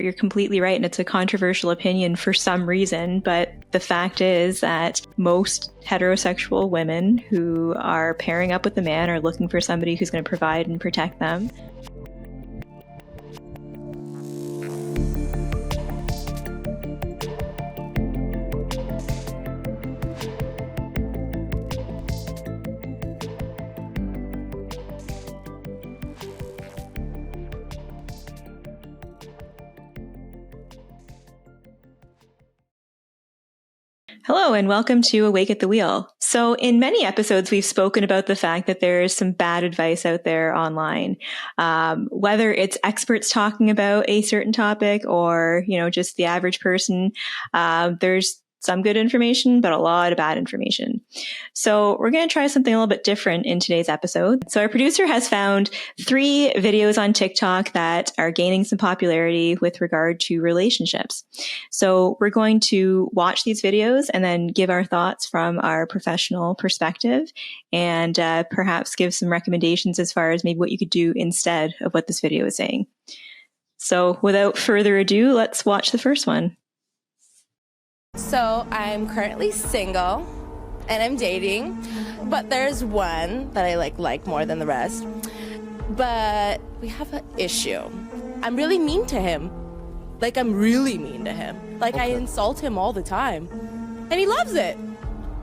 You're completely right, and it's a controversial opinion for some reason, but the fact is that most heterosexual women who are pairing up with a man are looking for somebody who's going to provide and protect them. Hello, and welcome to Awake at the Wheel. So in many episodes, we've spoken about the fact that there is some bad advice out there online, whether it's experts talking about a certain topic or, just the average person. There's some good information, but a lot of bad information. So we're going to try something a little bit different in today's episode. So our producer has found 3 videos on TikTok that are gaining some popularity with regard to relationships. So we're going to watch these videos and then give our thoughts from our professional perspective and perhaps give some recommendations as far as maybe what you could do instead of what this video is saying. So without further ado, let's watch the first one. So I'm currently single and I'm dating, but there's one that I like more than the rest. But we have an issue. I'm really mean to him. I'm really mean to him. I insult him all the time. And he loves it,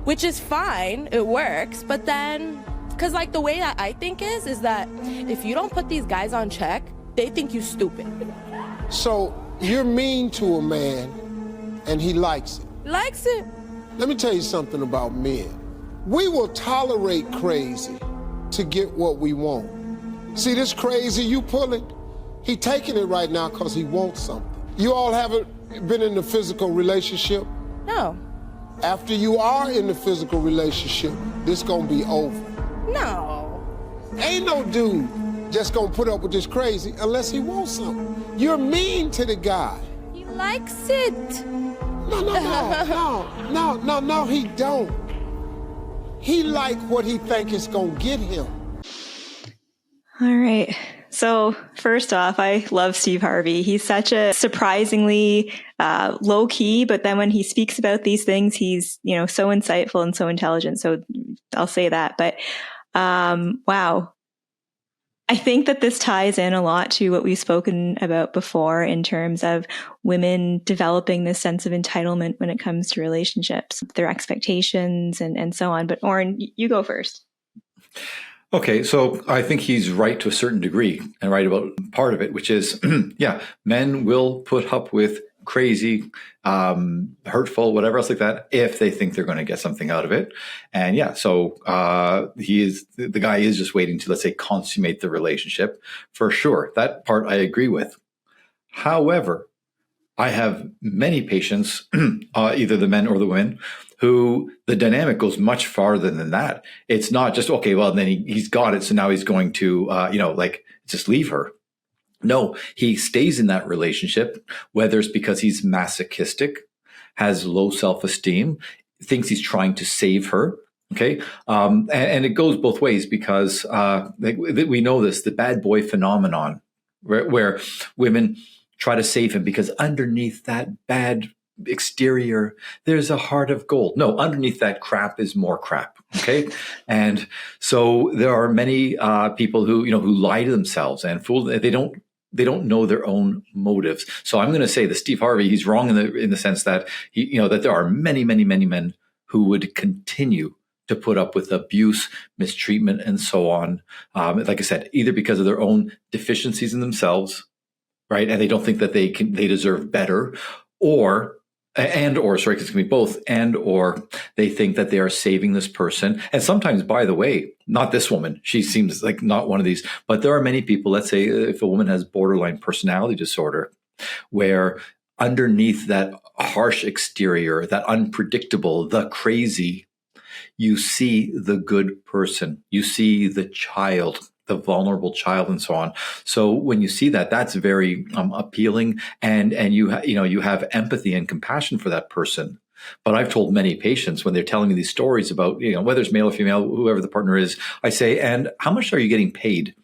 which is fine. It works. But then, because the way that I think is that if you don't put these guys on check, they think you stupid. So you're mean to a man and he likes it. Likes it. Let me tell you something about men. We will tolerate crazy to get what we want. See this crazy you pulling? He taking it right now because he wants something. You all haven't been in a physical relationship? No. After you are in the physical relationship, this gonna be over. No. Ain't no dude just gonna put up with this crazy unless he wants something. You're mean to the guy. He likes it. No, he don't. He like what he think is gonna get him. All right. So first off, I love Steve Harvey. He's such a surprisingly low key, but then when he speaks about these things, he's, so insightful and so intelligent. So I'll say that. But wow. I think that this ties in a lot to what we've spoken about before in terms of women developing this sense of entitlement when it comes to relationships, their expectations and so on. But Oren, you go first. Okay, so I think he's right to a certain degree and right about part of it, which is, men will put up with crazy, hurtful, whatever else like that, if they think they're going to get something out of it. And so the guy is just waiting to, let's say, consummate the relationship for sure. That part I agree with. However, I have many patients, either the men or the women, who the dynamic goes much farther than that. It's not just, okay, well, then he's got it. So now he's going to, just leave her. No, he stays in that relationship, whether it's because he's masochistic, has low self-esteem, thinks he's trying to save her. Okay. And it goes both ways because we know this, the bad boy phenomenon, where women try to save him because underneath that bad exterior, there's a heart of gold. No, underneath that crap is more crap. Okay. And so there are many people who lie to themselves and fool. They don't know their own motives. So I'm going to say that Steve Harvey, he's wrong in the sense that that there are many, many, many men who would continue to put up with abuse, mistreatment, and so on. Like I said, either because of their own deficiencies in themselves, right, and they don't think that they deserve better, or because it can be both, or they think that they are saving this person. And sometimes, by the way, not this woman, she seems like not one of these, but there are many people, let's say if a woman has borderline personality disorder, where underneath that harsh exterior, that unpredictable, the crazy, you see the good person, you see the child, the vulnerable child, and so on. So when you see that, that's very appealing, and you have empathy and compassion for that person. But I've told many patients when they're telling me these stories about whether it's male or female, whoever the partner is, I say, and how much are you getting paid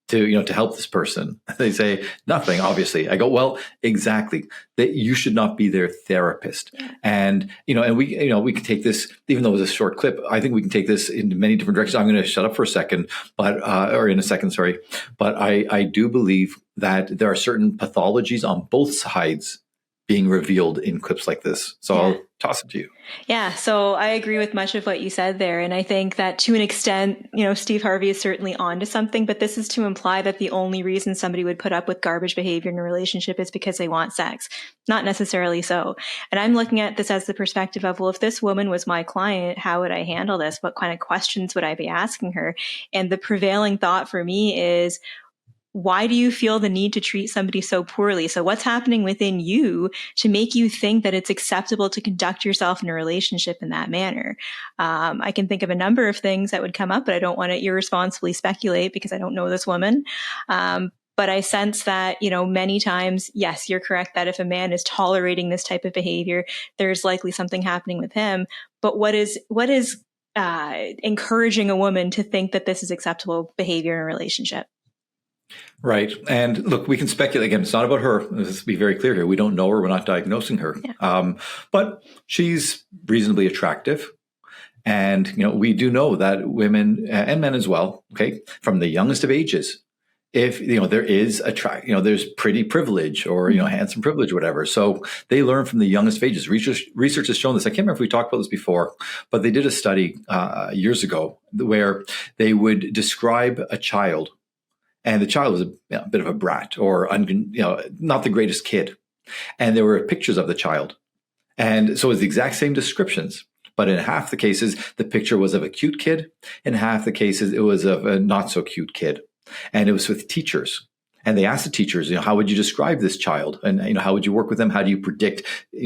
to help this person? They say nothing, obviously. I go, well, exactly, that you should not be their therapist. And, and we can take this, even though it was a short clip, I think we can take this in many different directions. I'm going to shut up for a second, or in a second, sorry. But I do believe that there are certain pathologies on both sides being revealed in clips like this. So I'll toss it to you. Yeah, so I agree with much of what you said there. And I think that to an extent, Steve Harvey is certainly onto something, but this is to imply that the only reason somebody would put up with garbage behavior in a relationship is because they want sex. Not necessarily so. And I'm looking at this as the perspective of, well, if this woman was my client, how would I handle this? What kind of questions would I be asking her? And the prevailing thought for me is, why do you feel the need to treat somebody so poorly? So what's happening within you to make you think that it's acceptable to conduct yourself in a relationship in that manner? I can think of a number of things that would come up, but I don't want to irresponsibly speculate because I don't know this woman. But I sense that, many times, yes, you're correct that if a man is tolerating this type of behavior, there's likely something happening with him. But what is encouraging a woman to think that this is acceptable behavior in a relationship? Right. And look, we can speculate. Again, it's not about her. Let's be very clear here. We don't know her. We're not diagnosing her. Yeah. But she's reasonably attractive. And, we do know that women and men as well, okay, from the youngest of ages, if, there is there's pretty privilege or, handsome privilege, or whatever. So they learn from the youngest of ages. Research has shown this. I can't remember if we talked about this before, but they did a study years ago where they would describe a child. And the child was a bit of a brat or, not the greatest kid. And there were pictures of the child. And so it was the exact same descriptions. But in half the cases, the picture was of a cute kid. In half the cases, it was of a not so cute kid. And it was with teachers. And they asked the teachers, how would you describe this child? And, how would you work with them? How do you predict,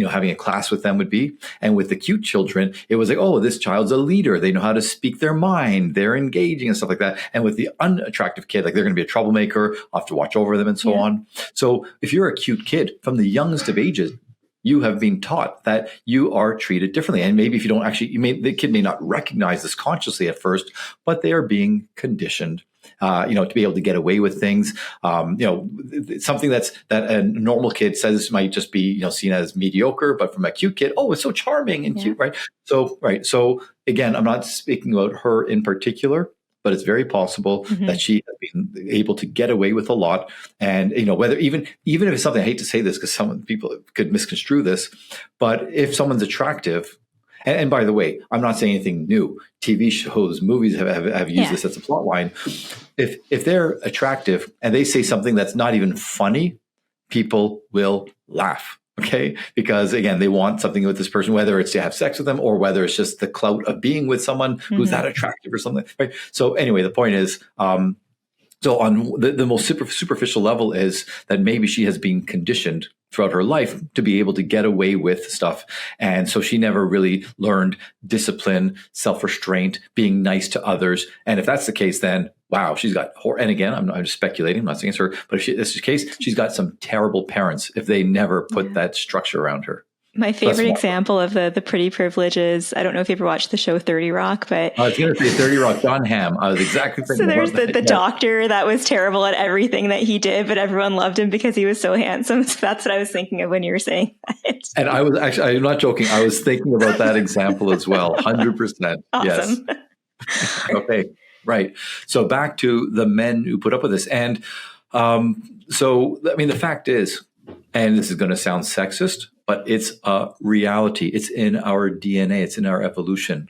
having a class with them would be? And with the cute children, it was like, oh, this child's a leader. They know how to speak their mind. They're engaging and stuff like that. And with the unattractive kid, like they're going to be a troublemaker. I'll have to watch over them and so on. So if you're a cute kid from the youngest of ages, you have been taught that you are treated differently. And maybe if you don't the kid may not recognize this consciously at first, but they are being conditioned. To be able to get away with things, something that a normal kid says might just be, seen as mediocre, but from a cute kid, oh, it's so charming and cute, right? So, right. So again, I'm not speaking about her in particular, but it's very possible that she has been able to get away with a lot. And, whether even if it's something, I hate to say this because some people could misconstrue this, but if someone's attractive, and by the way, I'm not saying anything new. TV shows, movies have used this as a plot line. If they're attractive and they say something that's not even funny, people will laugh. Okay, because again, they want something with this person, whether it's to have sex with them or whether it's just the clout of being with someone who's that attractive or something. Right. So anyway, the point is, so on the most superficial level is that maybe she has been conditioned throughout her life to be able to get away with stuff. And so she never really learned discipline, self-restraint, being nice to others. And if that's the case, then wow, she's got, and again, I'm just speculating, I'm not saying it's her, but if this is the case, she's got some terrible parents if they never put that structure around her. My favorite example of the pretty privilege is, I don't know if you ever watched the show 30 Rock, but I was going to say 30 Rock, John Hamm. I was exactly thinking so there's about the doctor that was terrible at everything that he did, but everyone loved him because he was so handsome. So that's what I was thinking of when you were saying that. And I was actually, I'm not joking. I was thinking about that example as well. 100%. Awesome. Yes. Okay. Right. So back to the men who put up with this. And the fact is, and this is going to sound sexist, but it's a reality. It's in our DNA. It's in our evolution.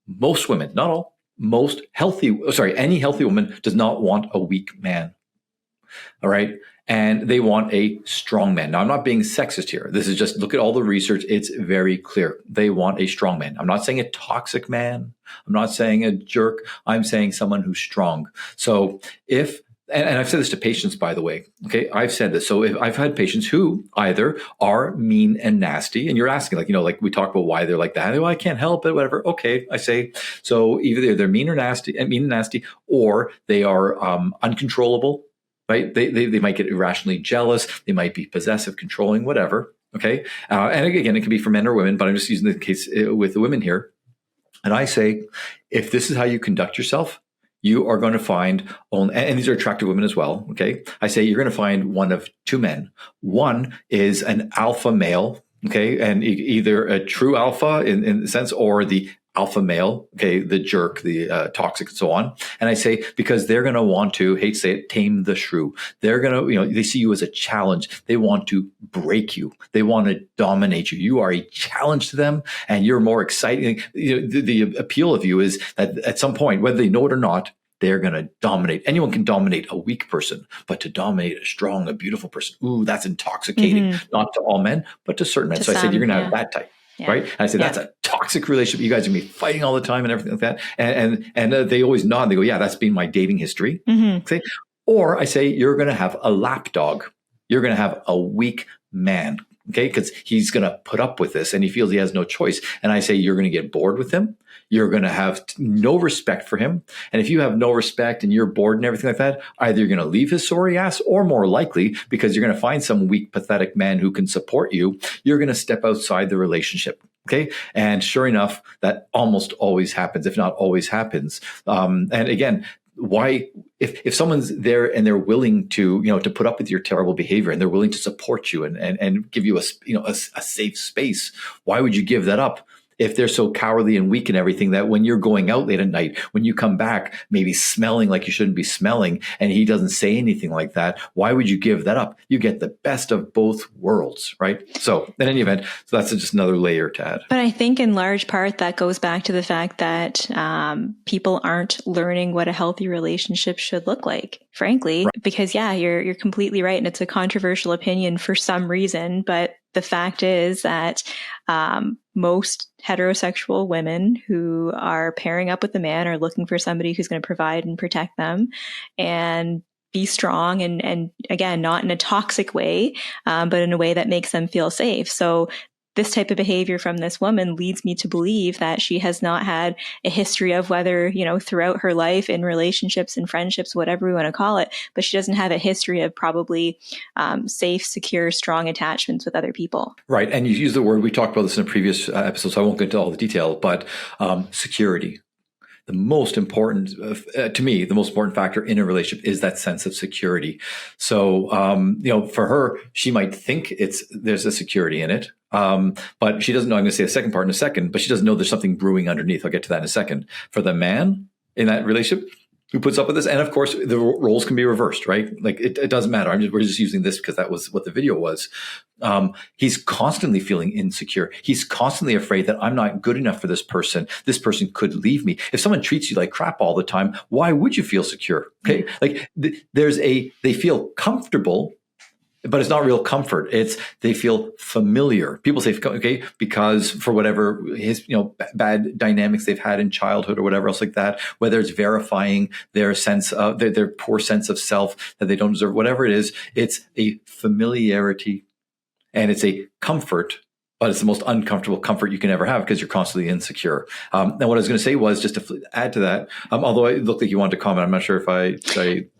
Most women, not all, any healthy woman does not want a weak man. All right. And they want a strong man. Now, I'm not being sexist here. This is just, look at all the research. It's very clear. They want a strong man. I'm not saying a toxic man. I'm not saying a jerk. I'm saying someone who's strong. So and I've said this to patients, by the way. Okay, I've said this. So if I've had patients who either are mean and nasty, and you're asking, like we talk about why they're like that. Well, I can't help it, whatever. Okay, I say so. Either they're mean and nasty, or they are uncontrollable. Right? They might get irrationally jealous. They might be possessive, controlling, whatever. Okay, and again, it can be for men or women, but I'm just using the case with the women here. And I say, if this is how you conduct yourself, you are going to find only, and these are attractive women as well. Okay. I say you're going to find one of two men. One is an alpha male. Okay. And either a true alpha in the sense, or the alpha male, okay, the jerk, the toxic, and so on. And I say, because they're going to want to, hate to say it, tame the shrew. They're going to, they see you as a challenge. They want to break you. They want to dominate you. You are a challenge to them, and you're more exciting. The appeal of you is that at some point, whether they know it or not, they're going to dominate. Anyone can dominate a weak person, but to dominate a strong, a beautiful person, ooh, that's intoxicating. Not to all men, but to certain men. So I said, you're going to have that type. Yeah. Right. And I said, that's a toxic relationship. You guys are going to be fighting all the time and everything like that. And they always nod. They go, yeah, that's been my dating history. Okay. Or I say, you're going to have a lapdog. You're going to have a weak man. Okay. Because he's going to put up with this and he feels he has no choice. And I say, you're going to get bored with him. You're going to have no respect for him. And if you have no respect and you're bored and everything like that, either you're going to leave his sorry ass, or more likely, because you're going to find some weak, pathetic man who can support you, you're going to step outside the relationship. Okay. And sure enough, that almost always happens, if not always happens. And again, why, if someone's there and they're willing to, to put up with your terrible behavior, and they're willing to support you and give you a safe space, why would you give that up? If they're so cowardly and weak and everything, that when you're going out late at night, when you come back, maybe smelling like you shouldn't be smelling, and he doesn't say anything like that, why would you give that up? You get the best of both worlds, right? So in any event, so that's just another layer to add. But I think in large part that goes back to the fact that people aren't learning what a healthy relationship should look like, frankly, right. Because you're completely right. And it's a controversial opinion for some reason, but the fact is that most heterosexual women who are pairing up with a man are looking for somebody who's going to provide and protect them and be strong, and again, not in a toxic way, but in a way that makes them feel safe. So this type of behavior from this woman leads me to believe that she has not had a history of, whether, throughout her life in relationships and friendships, whatever we want to call it, but she doesn't have a history of probably safe, secure, strong attachments with other people. Right. And you use the word, we talked about this in a previous episode, so I won't get into all the detail, but security. The most important, to me, the most important factor in a relationship is that sense of security. So, for her, she might think there's a security in it, but she doesn't know. I'm going to say the second part in a second, but she doesn't know there's something brewing underneath. I'll get to that in a second. For the man in that relationship who puts up with this, and of course, the roles can be reversed, right? Like it doesn't matter. We're just using this because that was what the video was. He's constantly feeling insecure. He's constantly afraid that I'm not good enough for this person. This person could leave me. If someone treats you like crap all the time, why would you feel secure? Okay. Like they feel comfortable, but it's not real comfort. They feel familiar. People say, okay, because for whatever bad dynamics they've had in childhood or whatever else like that, whether it's verifying their sense of their poor sense of self that they don't deserve, whatever it is, it's a familiarity and it's a comfort, but it's the most uncomfortable comfort you can ever have because you're constantly insecure. And what I was going to say was, just to add to that, although it looked like you wanted to comment, I'm not sure if I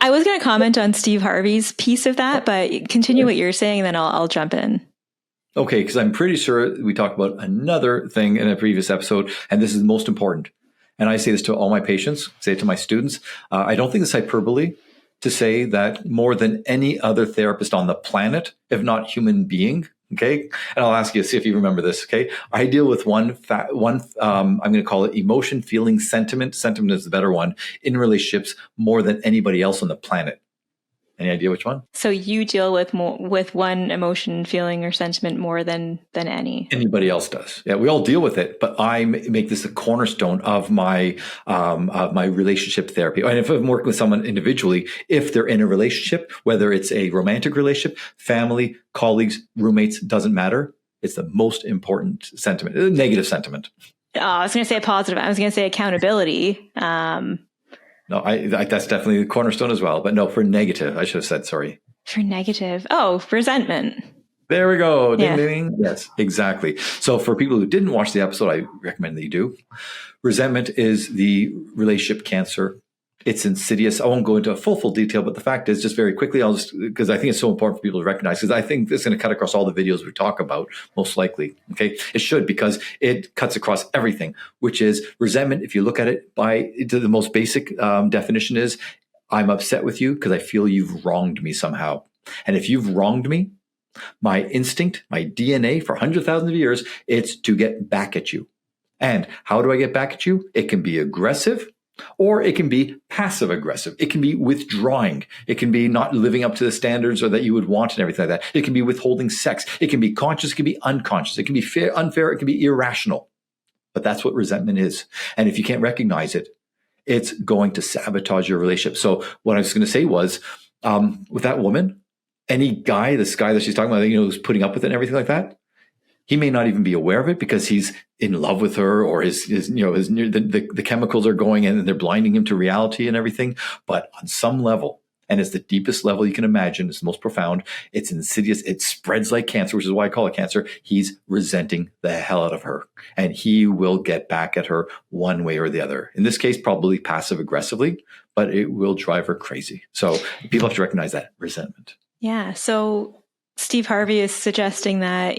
was going to comment on Steve Harvey's piece of that, but continue what you're saying, and then I'll jump in. Okay, because I'm pretty sure we talked about another thing in a previous episode, and this is the most important. And I say this to all my patients, say it to my students. I don't think it's hyperbole to say that more than any other therapist on the planet, if not human being, okay, and I'll ask you to see if you remember this. Okay, I deal with one. I'm going to call it emotion, feeling, sentiment. Sentiment is the better one in relationships more than anybody else on the planet. Any idea which one? So you deal with one emotion, feeling, or sentiment more than anybody else does. Yeah, we all deal with it, but I make this a cornerstone of my relationship therapy. And if I'm working with someone individually, if they're in a relationship, whether it's a romantic relationship, family, colleagues, roommates, doesn't matter. It's the most important sentiment, a negative sentiment. I was going to say positive. I was going to say accountability. No, that's definitely the cornerstone as well. But no, for negative, I should have said, sorry. For negative. Oh, resentment. There we go. Ding, ding, ding. Yes, exactly. So for people who didn't watch the episode, I recommend that you do. Resentment is the relationship cancer It's insidious. I won't go into a full detail, but the fact is, just very quickly, because I think it's so important for people to recognize, because I think this is going to cut across all the videos we talk about, most likely. Okay. It should, because it cuts across everything, which is resentment. If you look at it to the most basic definition is, I'm upset with you because I feel you've wronged me somehow. And if you've wronged me, my instinct, my DNA for hundreds of thousands of years, it's to get back at you. And how do I get back at you? It can be aggressive, or it can be passive aggressive. It can be withdrawing. It can be not living up to the standards or that you would want and everything like that. It can be withholding sex. It can be conscious. It can be unconscious. It can be fair, unfair. It can be irrational. But that's what resentment is. And if you can't recognize it, it's going to sabotage your relationship. So what I was going to say was, with that woman, this guy that she's talking about, who's putting up with it and everything like that, he may not even be aware of it because he's in love with her, or the chemicals are going in and they're blinding him to reality and everything. But on some level, and it's the deepest level you can imagine, it's the most profound, it's insidious, it spreads like cancer, which is why I call it cancer. He's resenting the hell out of her, and he will get back at her one way or the other. In this case, probably passive aggressively, but it will drive her crazy. So people have to recognize that resentment. Yeah. So Steve Harvey is suggesting that,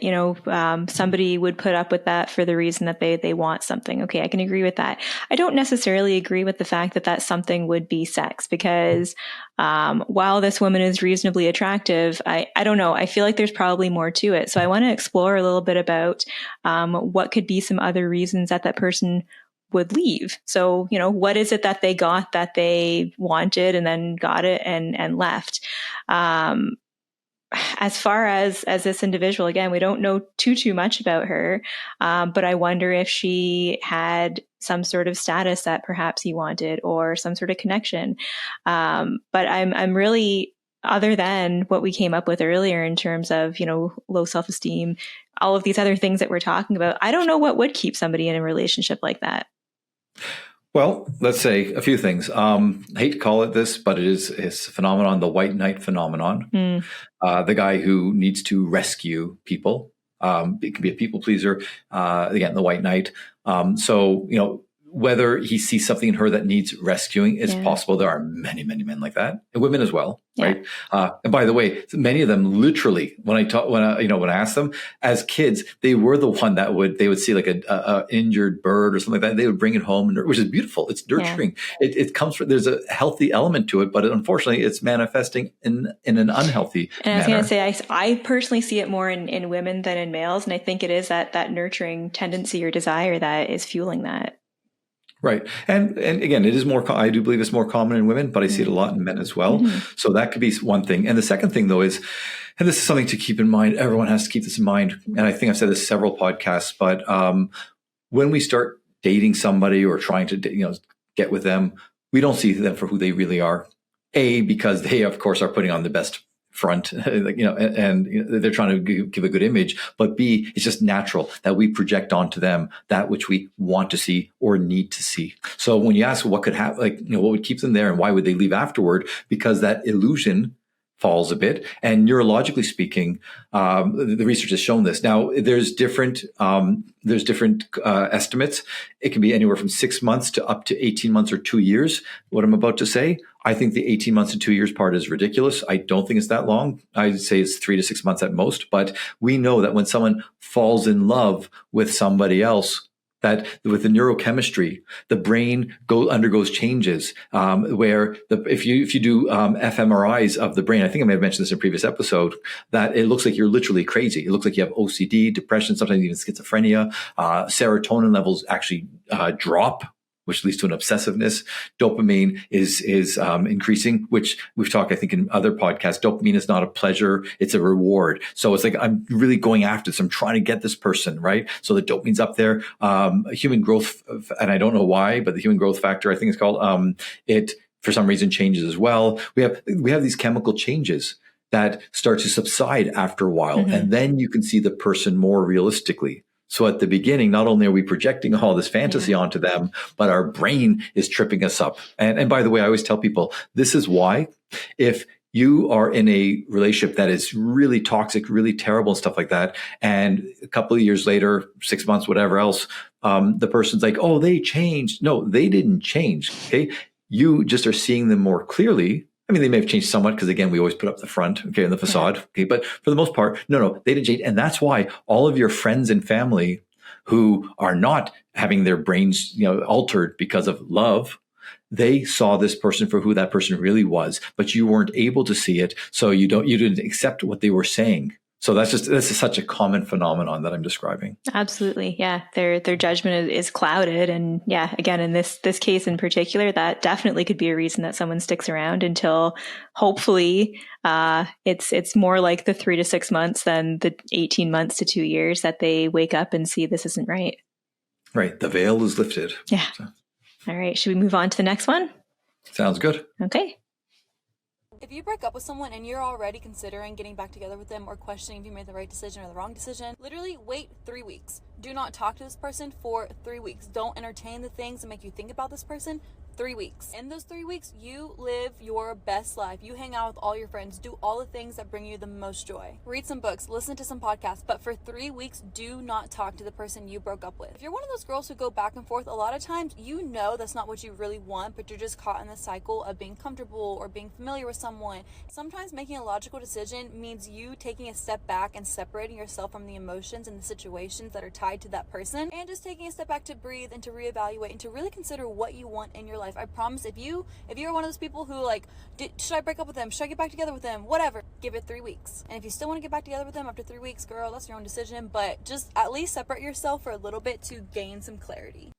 somebody would put up with that for the reason that they want something. Okay, I can agree with that. I don't necessarily agree with the fact that that something would be sex, because while this woman is reasonably attractive, I don't know. I feel like there's probably more to it. So I want to explore a little bit about what could be some other reasons that person would leave. So, what is it that they got that they wanted and then got it and left? As far as this individual, again, we don't know too much about her, but I wonder if she had some sort of status that perhaps he wanted, or some sort of connection. But I'm really, other than what we came up with earlier in terms of, low self-esteem, all of these other things that we're talking about, I don't know what would keep somebody in a relationship like that. Well, let's say a few things. I hate to call it this, but it's a phenomenon, the white knight phenomenon. The guy who needs to rescue people. It can be a people pleaser. Again, the white knight. So, whether he sees something in her that needs rescuing, it's possible. There are many, many men like that, and women as well, right? And by the way, many of them literally, when I ask them as kids, they were the one that they would see like a injured bird or something like that. They would bring it home, which is beautiful. It's nurturing. Yeah. It comes from, there's a healthy element to it, but unfortunately, it's manifesting in an unhealthy manner. I was going to say, I personally see it more in women than in males, and I think it is that nurturing tendency or desire that is fueling that. Right. And again, it is more, I do believe it's more common in women, but I see it a lot in men as well. So that could be one thing. And the second thing though is, and this is something to keep in mind, everyone has to keep this in mind. And I think I've said this several podcasts, but when we start dating somebody or trying to, get with them, we don't see them for who they really are. A, because they of course are putting on the best front, and they're trying to give a good image. But B, it's just natural that we project onto them that which we want to see or need to see. So when you ask what could happen, what would keep them there and why would they leave afterward? Because that illusion falls a bit. And neurologically speaking, the research has shown this. Now, there's different estimates. It can be anywhere from 6 months to up to 18 months or 2 years. What I'm about to say, I think the 18 months and 2 years part is ridiculous. I don't think it's that long. I'd say it's 3 to 6 months at most. But we know that when someone falls in love with somebody else, that with the neurochemistry, the brain undergoes changes where if you do fMRIs of the brain, I think I may have mentioned this in a previous episode, that it looks like you're literally crazy. It looks like you have OCD, depression, sometimes even schizophrenia. Serotonin levels actually drop, which leads to an obsessiveness. Dopamine is increasing, which we've talked, I think, in other podcasts. Dopamine is not a pleasure, it's a reward. So it's like, I'm really going after this. I'm trying to get this person, right? So the dopamine's up there. Human growth, and I don't know why, but the human growth factor, I think it's called, it for some reason changes as well. We have these chemical changes that start to subside after a while. And then you can see the person more realistically. So at the beginning, not only are we projecting all this fantasy onto them, but our brain is tripping us up. And by the way, I always tell people, this is why if you are in a relationship that is really toxic, really terrible and stuff like that, and a couple of years later, 6 months, whatever else, the person's like, oh, they changed. No, they didn't change. Okay. You just are seeing them more clearly. I mean, they may have changed somewhat because, again, we always put up the front, okay, and the facade. Okay, but for the most part, no, they didn't change. And that's why all of your friends and family who are not having their brains, altered because of love, they saw this person for who that person really was, but you weren't able to see it. So you didn't accept what they were saying. So this is such a common phenomenon that I'm describing. Absolutely. Yeah. Their judgment is clouded. And yeah, again, in this case in particular, that definitely could be a reason that someone sticks around until hopefully it's more like the 3 to 6 months than the 18 months to 2 years that they wake up and see this isn't right. Right. The veil is lifted. Yeah. So. All right. Should we move on to the next one? Sounds good. Okay. If you break up with someone and you're already considering getting back together with them or questioning if you made the right decision or the wrong decision, literally wait 3 weeks. Do not talk to this person for 3 weeks. Don't entertain the things that make you think about this person. 3 weeks. In those 3 weeks, you live your best life. You hang out with all your friends, do all the things that bring you the most joy. Read some books, listen to some podcasts, but for 3 weeks, do not talk to the person you broke up with. If you're one of those girls who go back and forth, a lot of times you know that's not what you really want, but you're just caught in the cycle of being comfortable or being familiar with someone. Sometimes making a logical decision means you taking a step back and separating yourself from the emotions and the situations that are tied to that person, and just taking a step back to breathe and to reevaluate and to really consider what you want in your life. I promise if you're one of those people who should I break up with them? Should I get back together with them? Whatever. Give it 3 weeks. And if you still want to get back together with them after 3 weeks, girl, that's your own decision. But just at least separate yourself for a little bit to gain some clarity.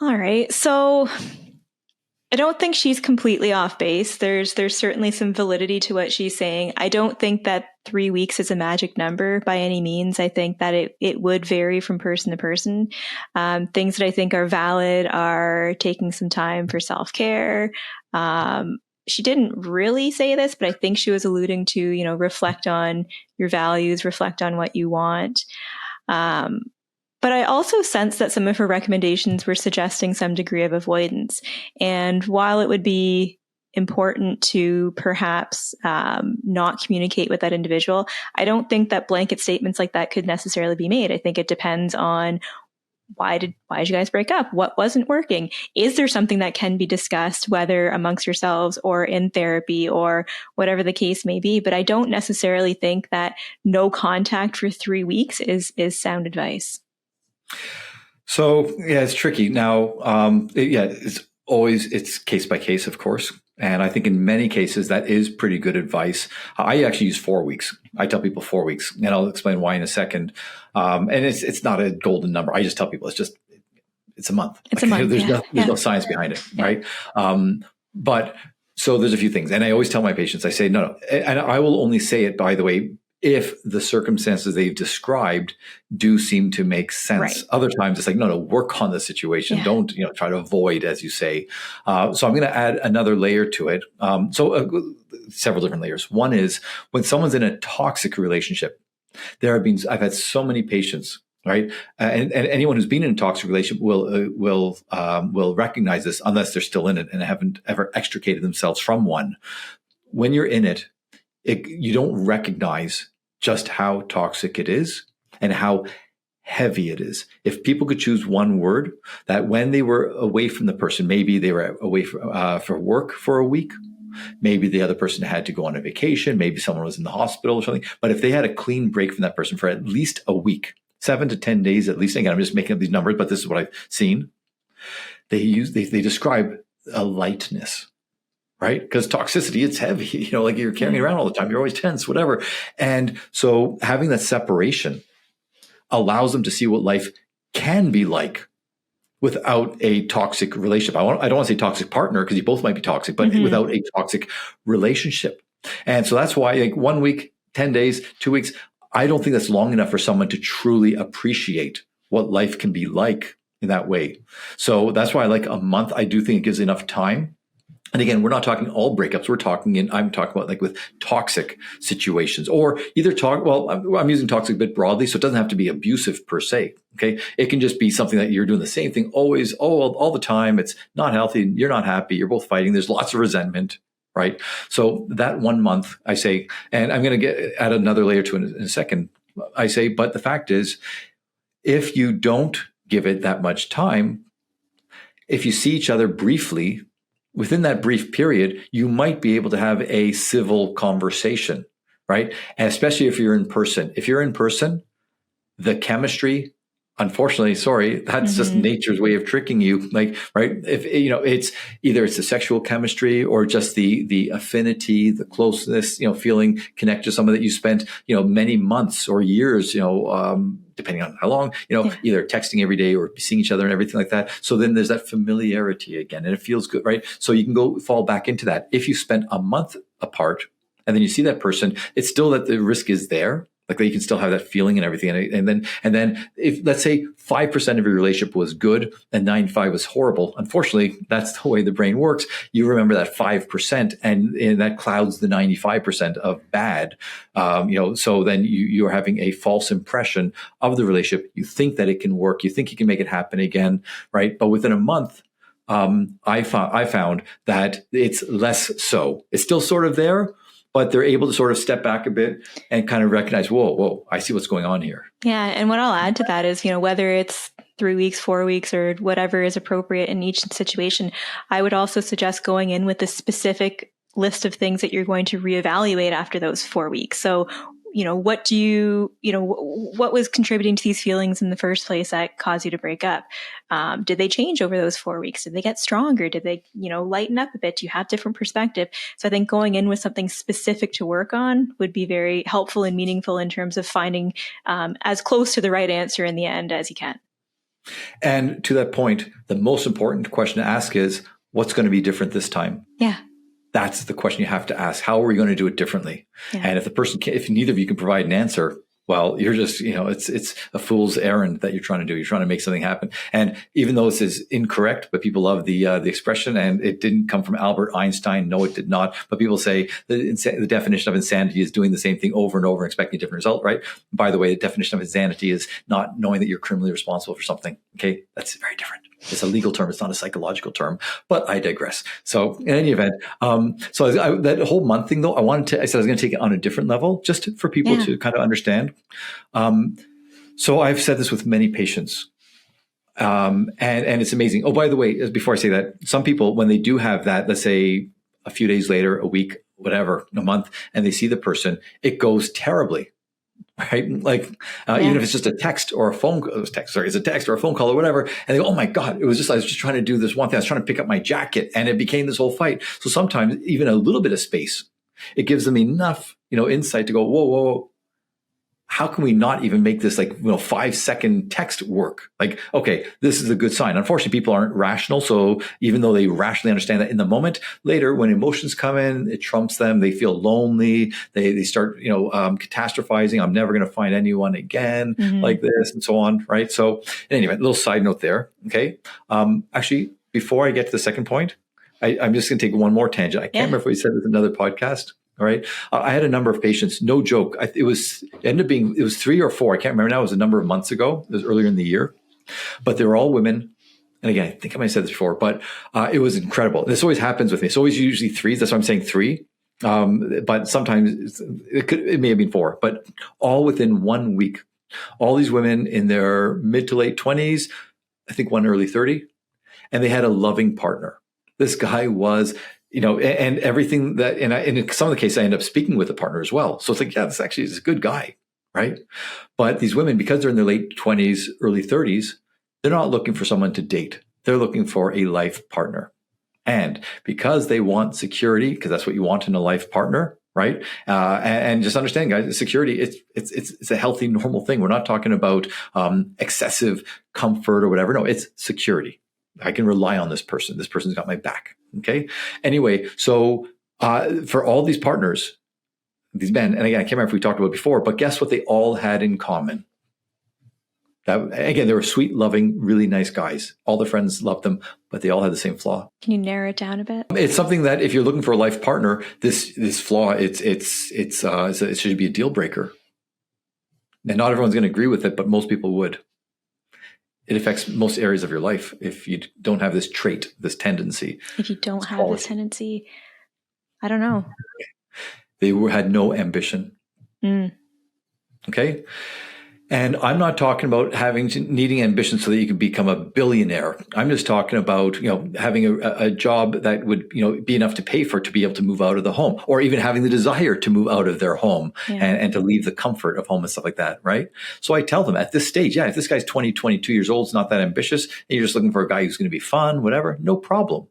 All right. So I don't think she's completely off base. There's certainly some validity to what she's saying. I don't think that 3 weeks is a magic number by any means. I think that it would vary from person to person. Things that I think are valid are taking some time for self-care. She didn't really say this, but I think she was alluding to, reflect on your values, reflect on what you want. But I also sense that some of her recommendations were suggesting some degree of avoidance. And while it would be important to perhaps not communicate with that individual, I don't think that blanket statements like that could necessarily be made. I think it depends on why did you guys break up? What wasn't working? Is there something that can be discussed, whether amongst yourselves or in therapy or whatever the case may be? But I don't necessarily think that no contact for 3 weeks is sound advice. Yeah, it's tricky. Now, it's case by case, of course. And I think in many cases that is pretty good advice. I actually use 4 weeks. I tell people 4 weeks, and I'll explain why in a second. And it's not a golden number. I just tell people it's a month. It's a month. There's no science behind it, right? But so there's a few things, and I always tell my patients, I say no, and I will only say it, by the way, if the circumstances they've described do seem to make sense. Right. Other times it's like, no, work on the situation. Yeah. Don't, try to avoid, as you say. So I'm going to add another layer to it. Several different layers. One is when someone's in a toxic relationship, I've had so many patients, right? And anyone who's been in a toxic relationship will recognize this, unless they're still in it and haven't ever extricated themselves from one. When you're in it, you don't recognize just how toxic it is and how heavy it is. If people could choose one word, that when they were away from the person, maybe they were away for work for a week, maybe the other person had to go on a vacation, maybe someone was in the hospital or something, but if they had a clean break from that person for at least a week, 7 to 10 days at least, again, I'm just making up these numbers, but this is what I've seen, they describe a lightness. Right? Because toxicity, it's heavy, like you're carrying it around all the time. You're always tense, whatever. And so having that separation allows them to see what life can be like without a toxic relationship. I don't want to say toxic partner, because you both might be toxic, but without a toxic relationship. And so that's why 1 week, 10 days, 2 weeks, I don't think that's long enough for someone to truly appreciate what life can be like in that way. So that's why I like a month. I do think it gives enough time. And again, we're not talking all breakups. I'm talking about with toxic situations, or I'm using toxic a bit broadly, so it doesn't have to be abusive per se. Okay. It can just be something that you're doing the same thing always, all the time. It's not healthy. You're not happy. You're both fighting. There's lots of resentment, right? So that 1 month, I say, and I'm going to add another layer to it in a second. I say, but the fact is, if you don't give it that much time, if you see each other briefly, within that brief period, you might be able to have a civil conversation, right? And especially if you're in person. If you're in person, the chemistry, unfortunately, sorry, that's just nature's way of tricking you. Like, right? If it's either it's the sexual chemistry or just the affinity, the closeness, feeling connected to someone that you spent, many months or years, depending on how long, either texting every day or seeing each other and everything like that. So then there's that familiarity again, and it feels good, right? So you can go fall back into that. If you spent a month apart and then you see that person, it's still that the risk is there. Like you can still have that feeling and everything. And then if let's say 5% of your relationship was good and 95 was horrible, unfortunately, that's the way the brain works. You remember that 5% and that clouds the 95% of bad. So then you're having a false impression of the relationship. You think that it can work. You think you can make it happen again, right? But within a month, I found that it's less so. It's still sort of there, but they're able to sort of step back a bit and kind of recognize, whoa, I see what's going on here. Yeah. And what I'll add to that is, whether it's 3 weeks, 4 weeks, or whatever is appropriate in each situation, I would also suggest going in with a specific list of things that you're going to reevaluate after those 4 weeks. So, what was contributing to these feelings in the first place that caused you to break up? Did they change over those 4 weeks? Did they get stronger? Did they, lighten up a bit? Do you have different perspective? So I think going in with something specific to work on would be very helpful and meaningful in terms of finding as close to the right answer in the end as you can. And to that point, the most important question to ask is, what's going to be different this time? Yeah. That's the question you have to ask. How are we going to do it differently? Yeah. And if neither of you can provide an answer, well, you're just, it's a fool's errand that you're trying to do. You're trying to make something happen. And even though this is incorrect, but people love the expression, and it didn't come from Albert Einstein. No, it did not. But people say the definition of insanity is doing the same thing over and over and expecting a different result, right? By the way, the definition of insanity is not knowing that you're criminally responsible for something. Okay. That's very different. It's a legal term. It's not a psychological term, but I digress. So in any event, that whole month thing though, I said I was going to take it on a different level just for people to kind of understand. So I've said this with many patients, and it's amazing. Oh, by the way, before I say that, some people, when they do have that, let's say a few days later, a week, whatever, a month, and they see the person, it goes terribly. Right? Like, even if it's just a text or a phone call, it's a text or a phone call or whatever. And they go, oh my God, I was just trying to do this one thing. I was trying to pick up my jacket and it became this whole fight. So sometimes even a little bit of space, it gives them enough, insight to go, whoa. How can we not even make this 5-second text work? Like, okay, this is a good sign. Unfortunately, people aren't rational. So even though they rationally understand that in the moment, later when emotions come in, it trumps them. They feel lonely. They start, catastrophizing. I'm never going to find anyone again like this and so on. Right. So anyway, a little side note there. Okay. Actually, before I get to the second point, I'm just going to take one more tangent. I can't remember if we said this in another podcast. All right. I had a number of patients, no joke. It was 3 or 4. I can't remember now. It was a number of months ago. It was earlier in the year, but they were all women. And again, I think I might have said this before, but it was incredible. This always happens with me. It's always usually 3s. That's why I'm saying 3. But sometimes it may have been 4, but all within 1 week. All these women in their mid to late 20s, I think one early 30, and they had a loving partner. This guy was, and everything that, and in some of the cases, I end up speaking with the partner as well. So it's like, yeah, this actually is a good guy, right? But these women, because they're in their late 20s, early 30s, they're not looking for someone to date. They're looking for a life partner. And because they want security, because that's what you want in a life partner, right? And just understand, guys, security, it's a healthy, normal thing. We're not talking about excessive comfort or whatever. No, it's security. I can rely on this person. This person's got my back. Okay. Anyway, so for all these partners, these men, and again, I can't remember if we talked about it before, but guess what they all had in common? That, again, they were sweet, loving, really nice guys. All their friends loved them, but they all had the same flaw. Can you narrow it down a bit? It's something that if you're looking for a life partner, this flaw, it should be a deal breaker. And not everyone's going to agree with it, but most people would. It affects most areas of your life if you don't have this trait, this tendency. If you don't have this tendency, I don't know. They had no ambition. Okay. And I'm not talking about needing ambition so that you can become a billionaire. I'm just talking about, having a job that would, be enough to pay for it to be able to move out of the home, or even having the desire to move out of their home and to leave the comfort of home and stuff like that. Right. So I tell them at this stage, if this guy's 20, 22 years old, it's not that ambitious, and you're just looking for a guy who's going to be fun, whatever, no problem.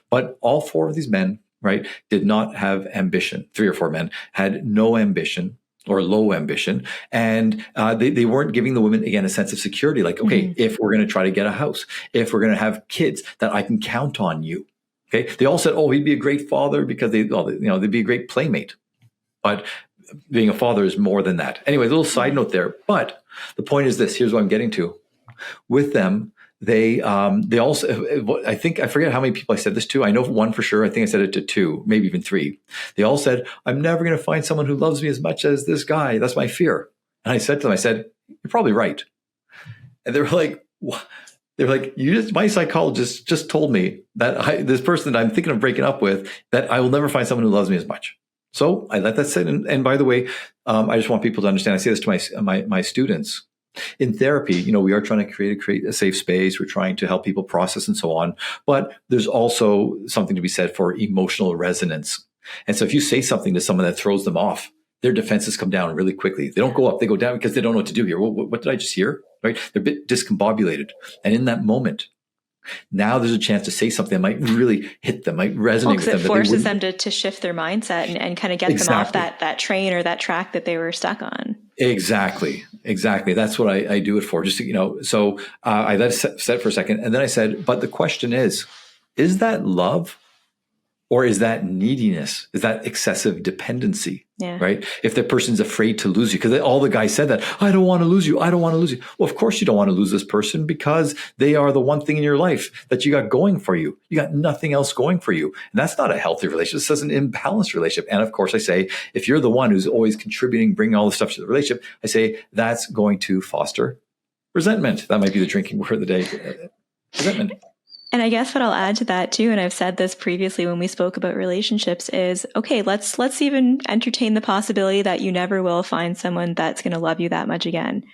But all 4 of these men, right, did not have ambition. 3 or 4 men had no ambition or low ambition. And they weren't giving the women, again, a sense of security. Like, okay, if we're going to try to get a house, if we're going to have kids, that I can count on you. Okay. They all said, oh, he'd be a great father because they'd be a great playmate. But being a father is more than that. Anyway, a little side note there. But the point is this, here's what I'm getting to. With them, they also, I think, I forget how many people I said this to. I know 1 for sure. I think I said it to 2, maybe even 3. They all said, I'm never going to find someone who loves me as much as this guy. That's my fear. And I said to them, you're probably right. And they were like, what? They were like, my psychologist just told me that this person that I'm thinking of breaking up with, that I will never find someone who loves me as much. So I let that sit. And by the way, I just want people to understand, I say this to my students. In therapy, we are trying to create a safe space. We're trying to help people process and so on. But there's also something to be said for emotional resonance. And so if you say something to someone that throws them off, their defenses come down really quickly. They don't go up, they go down because they don't know what to do here. What did I just hear? Right? They're a bit discombobulated. And in that moment, now there's a chance to say something that might really hit them, might resonate with them. It forces them to shift their mindset and kind of get them off that train or that track that they were stuck on. Exactly. That's what I do it for. Just so I let it set for a second, and then I said, but the question is that love, or is that neediness? Is that excessive dependency? Yeah. Right? If the person's afraid to lose you, because all the guys said that, I don't want to lose you. I don't want to lose you. Well, of course you don't want to lose this person, because they are the one thing in your life that you got going for you. You got nothing else going for you. And that's not a healthy relationship. It's an imbalanced relationship. And of course I say, if you're the one who's always contributing, bringing all the stuff to the relationship, I say that's going to foster resentment. That might be the drinking word of the day. Resentment. And I guess what I'll add to that too, and I've said this previously when we spoke about relationships, is, okay, let's even entertain the possibility that you never will find someone that's going to love you that much again.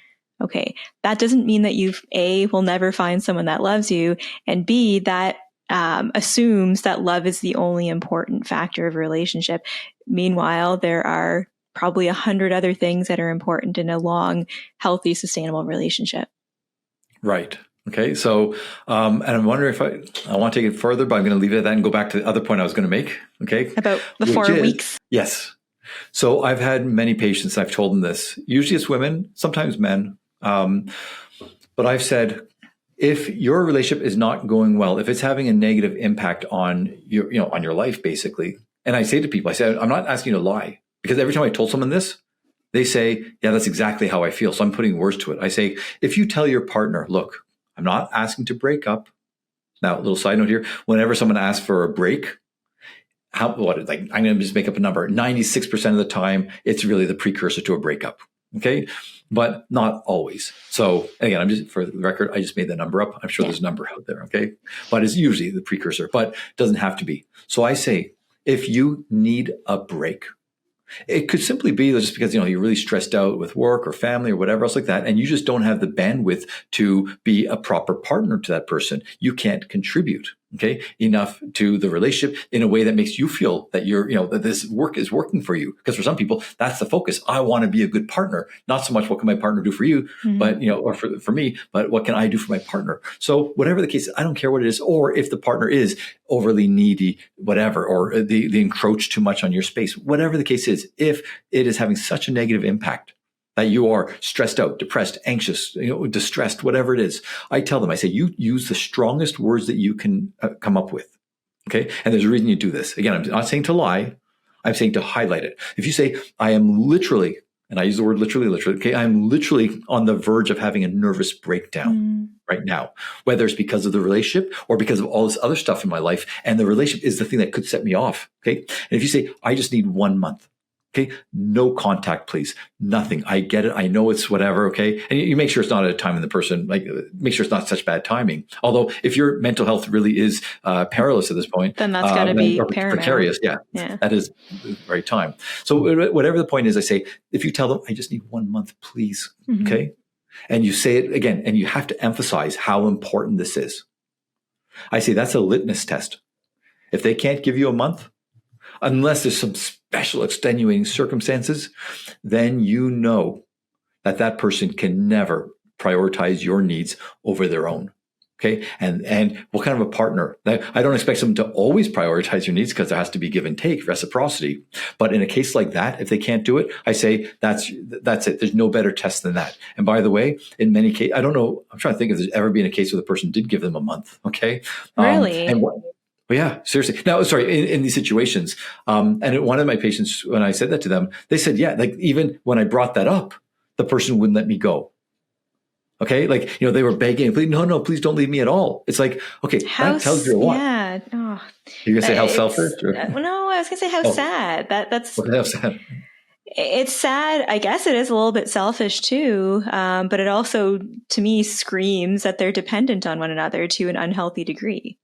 Okay, that doesn't mean that you, A, will never find someone that loves you, and B, that assumes that love is the only important factor of a relationship. Meanwhile, there are probably 100 other things that are important in a long, healthy, sustainable relationship. Right. Okay. So, and I'm wondering if I want to take it further, but I'm going to leave it at that and go back to the other point I was going to make. Okay. About the 4 weeks. Yes. So I've had many patients, I've told them this. Usually it's women, sometimes men. But I've said, if your relationship is not going well, if it's having a negative impact on your, on your life, basically. And I say to people, I say, I'm not asking you to lie, because every time I told someone this, they say, yeah, that's exactly how I feel. So I'm putting words to it. I say, if you tell your partner, look, I'm not asking to break up. Now, a little side note here. Whenever someone asks for a break, I'm going to just make up a number. 96% of the time, it's really the precursor to a breakup. Okay. But not always. So again, for the record, I just made the number up. I'm sure there's a number out there. Okay. But it's usually the precursor, but it doesn't have to be. So I say, if you need a break, it could simply be just because, you're really stressed out with work or family or whatever else like that, and you just don't have the bandwidth to be a proper partner to that person. You can't contribute, enough to the relationship in a way that makes you feel that that this work is working for you. Because for some people, that's the focus. I want to be a good partner, not so much what can my partner do for you, but, or for me, but what can I do for my partner? So whatever the case is, I don't care what it is, or if the partner is overly needy, whatever, or they encroach too much on your space, whatever the case is, if it is having such a negative impact that you are stressed out, depressed, anxious, distressed, whatever it is, I tell them, I say, you use the strongest words that you can come up with. Okay. And there's a reason you do this. Again, I'm not saying to lie. I'm saying to highlight it. If you say, I am literally, and I use the word literally, okay, I'm literally on the verge of having a nervous breakdown right now, whether it's because of the relationship or because of all this other stuff in my life. And the relationship is the thing that could set me off. Okay. And if you say, I just need 1 month. Okay. No contact, please. Nothing. I get it. I know it's whatever. Okay. And you make sure it's not at a time when the person, make sure it's not such bad timing. Although if your mental health really is perilous at this point, then that's got to be paramount. Precarious. Yeah. That is the right time. So whatever the point is, I say, if you tell them, I just need 1 month, please. Okay. and you say it again, and you have to emphasize how important this is. I say that's a litmus test. If they can't give you a month, unless there's some special extenuating circumstances, then you know that that person can never prioritize your needs over their own. Okay. And what kind of a partner? I don't expect them to always prioritize your needs, because there has to be give and take, reciprocity. But in a case like that, if they can't do it, I say that's it. There's no better test than that. And by the way, in many cases, I don't know, I'm trying to think if there's ever been a case where the person did give them a month. Okay. Really? Well, yeah, seriously. Now, sorry, in these situations, and one of my patients, when I said that to them, they said, yeah, like even when I brought that up, the person wouldn't let me go. Okay. Like, they were begging, please, no, please don't leave me at all. It's like, okay, that tells you what? Yeah. Oh, you're going to say how selfish? No, I was going to say how sad. That's how sad. It's sad. I guess it is a little bit selfish too. But it also, to me, screams that they're dependent on one another to an unhealthy degree.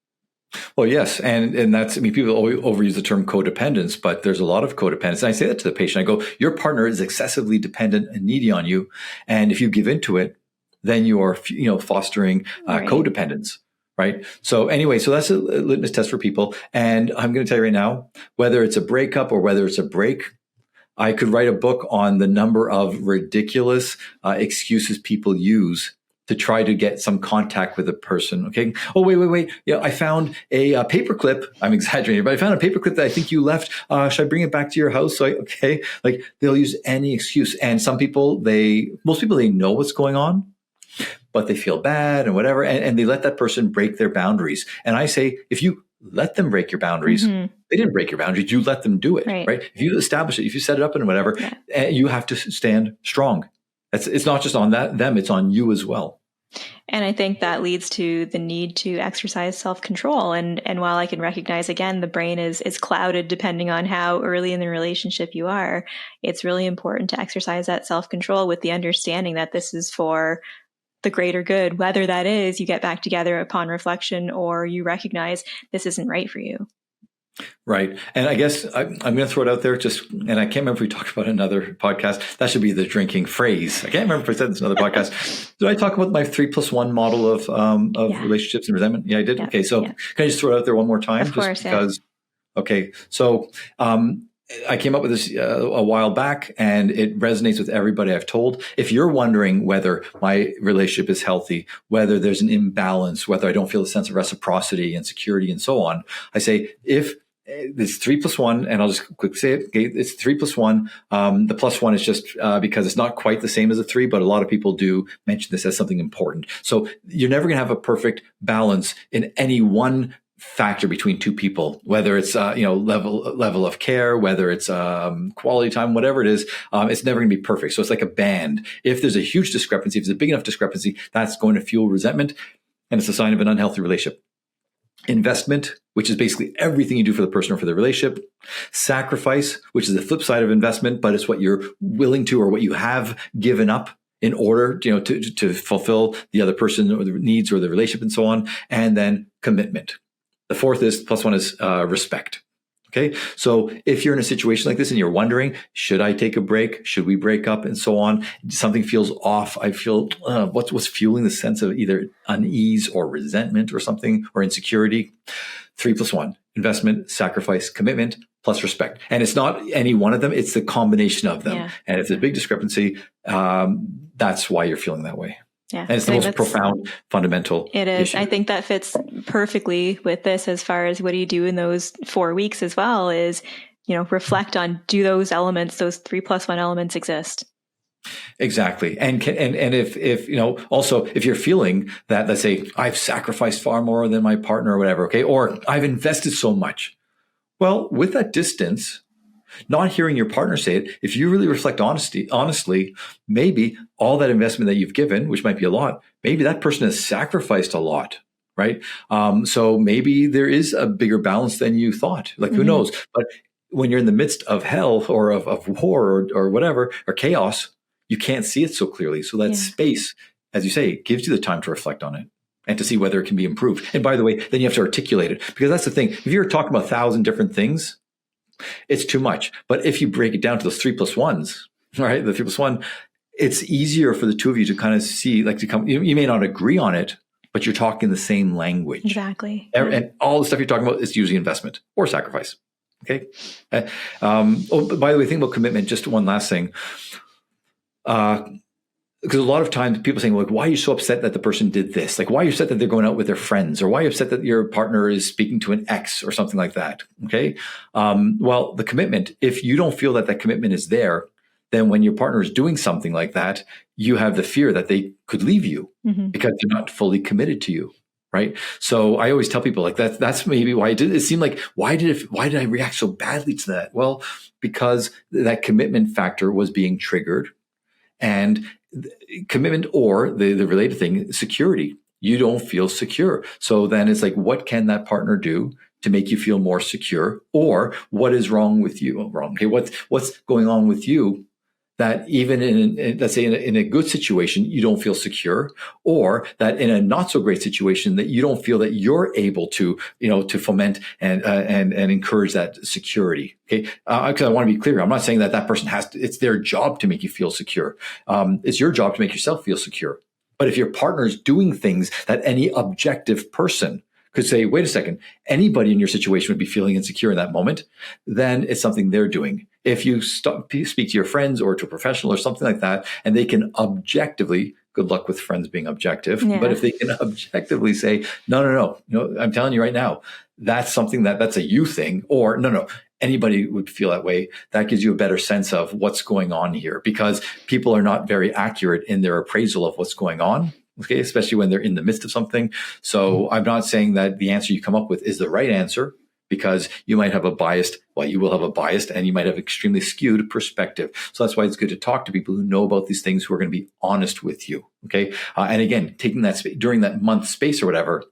Well, yes. And that's, people always overuse the term codependence, but there's a lot of codependence. And I say that to the patient. I go, your partner is excessively dependent and needy on you. And if you give into it, then you are, fostering codependence. Right. So anyway, so that's a litmus test for people. And I'm going to tell you right now, whether it's a breakup or whether it's a break, I could write a book on the number of ridiculous excuses people use to try to get some contact with a person. Okay. Oh, wait. Yeah, I found a paperclip. I'm exaggerating, but I found a paperclip that I think you left. Should I bring it back to your house? Okay. Like, they'll use any excuse. And most people, they know what's going on, but they feel bad and whatever. And they let that person break their boundaries. And I say, if you let them break your boundaries, they didn't break your boundaries. You let them do it. Right. If you establish it, if you set it up and whatever, you have to stand strong. It's not just on them, it's on you as well. And I think that leads to the need to exercise self-control. And while I can recognize, again, the brain is clouded depending on how early in the relationship you are, it's really important to exercise that self-control with the understanding that this is for the greater good, whether that is you get back together upon reflection or you recognize this isn't right for you. Right. And I guess I'm going to throw it out there and I can't remember if we talked about another podcast. That should be the drinking phrase. I can't remember if I said this in another podcast. Did I talk about my 3+1 model of relationships and resentment? Yeah, I did. Yeah. Okay. So can I just throw it out there one more time? Of course, because, okay. So, I came up with this a while back, and it resonates with everybody I've told. If you're wondering whether my relationship is healthy, whether there's an imbalance, whether I don't feel a sense of reciprocity and security and so on, I say, if it's 3+1, and I'll just quickly say it. Okay, it's 3+1. The +1 is just because it's not quite the same as a 3, but a lot of people do mention this as something important. So you're never going to have a perfect balance in any one factor between two people, whether it's level of care, whether it's quality time, whatever it is, it's never going to be perfect. So it's like a band. If there's a huge discrepancy, if there's a big enough discrepancy, that's going to fuel resentment, and it's a sign of an unhealthy relationship. Investment, which is basically everything you do for the person or for the relationship. Sacrifice, which is the flip side of investment, but it's what you're willing to or what you have given up in order to fulfill the other person or the needs or the relationship and so on. And then commitment. The fourth is +1 is respect. Okay. So if you're in a situation like this and you're wondering, should I take a break? Should we break up and so on? Something feels off. I feel what's fueling the sense of either unease or resentment or something or insecurity. 3+1, investment, sacrifice, commitment, plus respect. And it's not any one of them. It's the combination of them. Yeah. And if there's a big discrepancy, that's why you're feeling that way. Yeah, and it's the most profound, fundamental It is. issue. I think that fits perfectly with this as far as what do you do in those 4 weeks as well is, reflect on, do those elements, those 3+1 elements exist? Exactly. And if also if you're feeling that, let's say I've sacrificed far more than my partner or whatever, okay, or I've invested so much. Well, with that distance, not hearing your partner say it, if you really reflect honestly, maybe all that investment that you've given, which might be a lot, maybe that person has sacrificed a lot, right? So maybe there is a bigger balance than you thought. Like, who knows? But when you're in the midst of hell or of war or whatever, or chaos, you can't see it so clearly. So that space, as you say, gives you the time to reflect on it and to see whether it can be improved. And by the way, then you have to articulate it, because that's the thing. If you're talking about 1,000 different things, it's too much. But if you break it down to those 3+1s, right? The 3+1, it's easier for the two of you to kind of see, like to come, you may not agree on it, but you're talking the same language. Exactly. And all the stuff you're talking about is usually investment or sacrifice. Okay. But by the way, think about commitment. Just one last thing. Because a lot of times people saying, like, why are you so upset that the person did this? Like, why are you upset that they're going out with their friends? Or why are you upset that your partner is speaking to an ex or something like that? Okay. Well, the commitment, if you don't feel that that commitment is there, then when your partner is doing something like that, you have the fear that they could leave you because they're not fully committed to you. Right. So I always tell people, like, that's maybe why it seemed like, why did I react so badly to that? Well, because that commitment factor was being triggered, and commitment, or the related thing, security. You don't feel secure. So then it's like, what can that partner do to make you feel more secure? Or what is wrong with you? Okay. What's going on with you that even let's say in a good situation, you don't feel secure, or that in a not so great situation that you don't feel that you're able to, to foment and encourage that security. Okay. Because I want to be clear. I'm not saying that person it's their job to make you feel secure. It's your job to make yourself feel secure. But if your partner is doing things that any objective person could say, wait a second, anybody in your situation would be feeling insecure in that moment, then it's something they're doing. If you speak to your friends or to a professional or something like that, and they can objectively, good luck with friends being objective, but if they can objectively say, no, I'm telling you right now, that's something that's a you thing, or no, anybody would feel that way. That gives you a better sense of what's going on here, because people are not very accurate in their appraisal of what's going on. Okay, especially when they're in the midst of something. So I'm not saying that the answer you come up with is the right answer, because you might have you will have a biased, and you might have extremely skewed perspective. So that's why it's good to talk to people who know about these things, who are going to be honest with you. Okay. And again, taking that during that month space or whatever,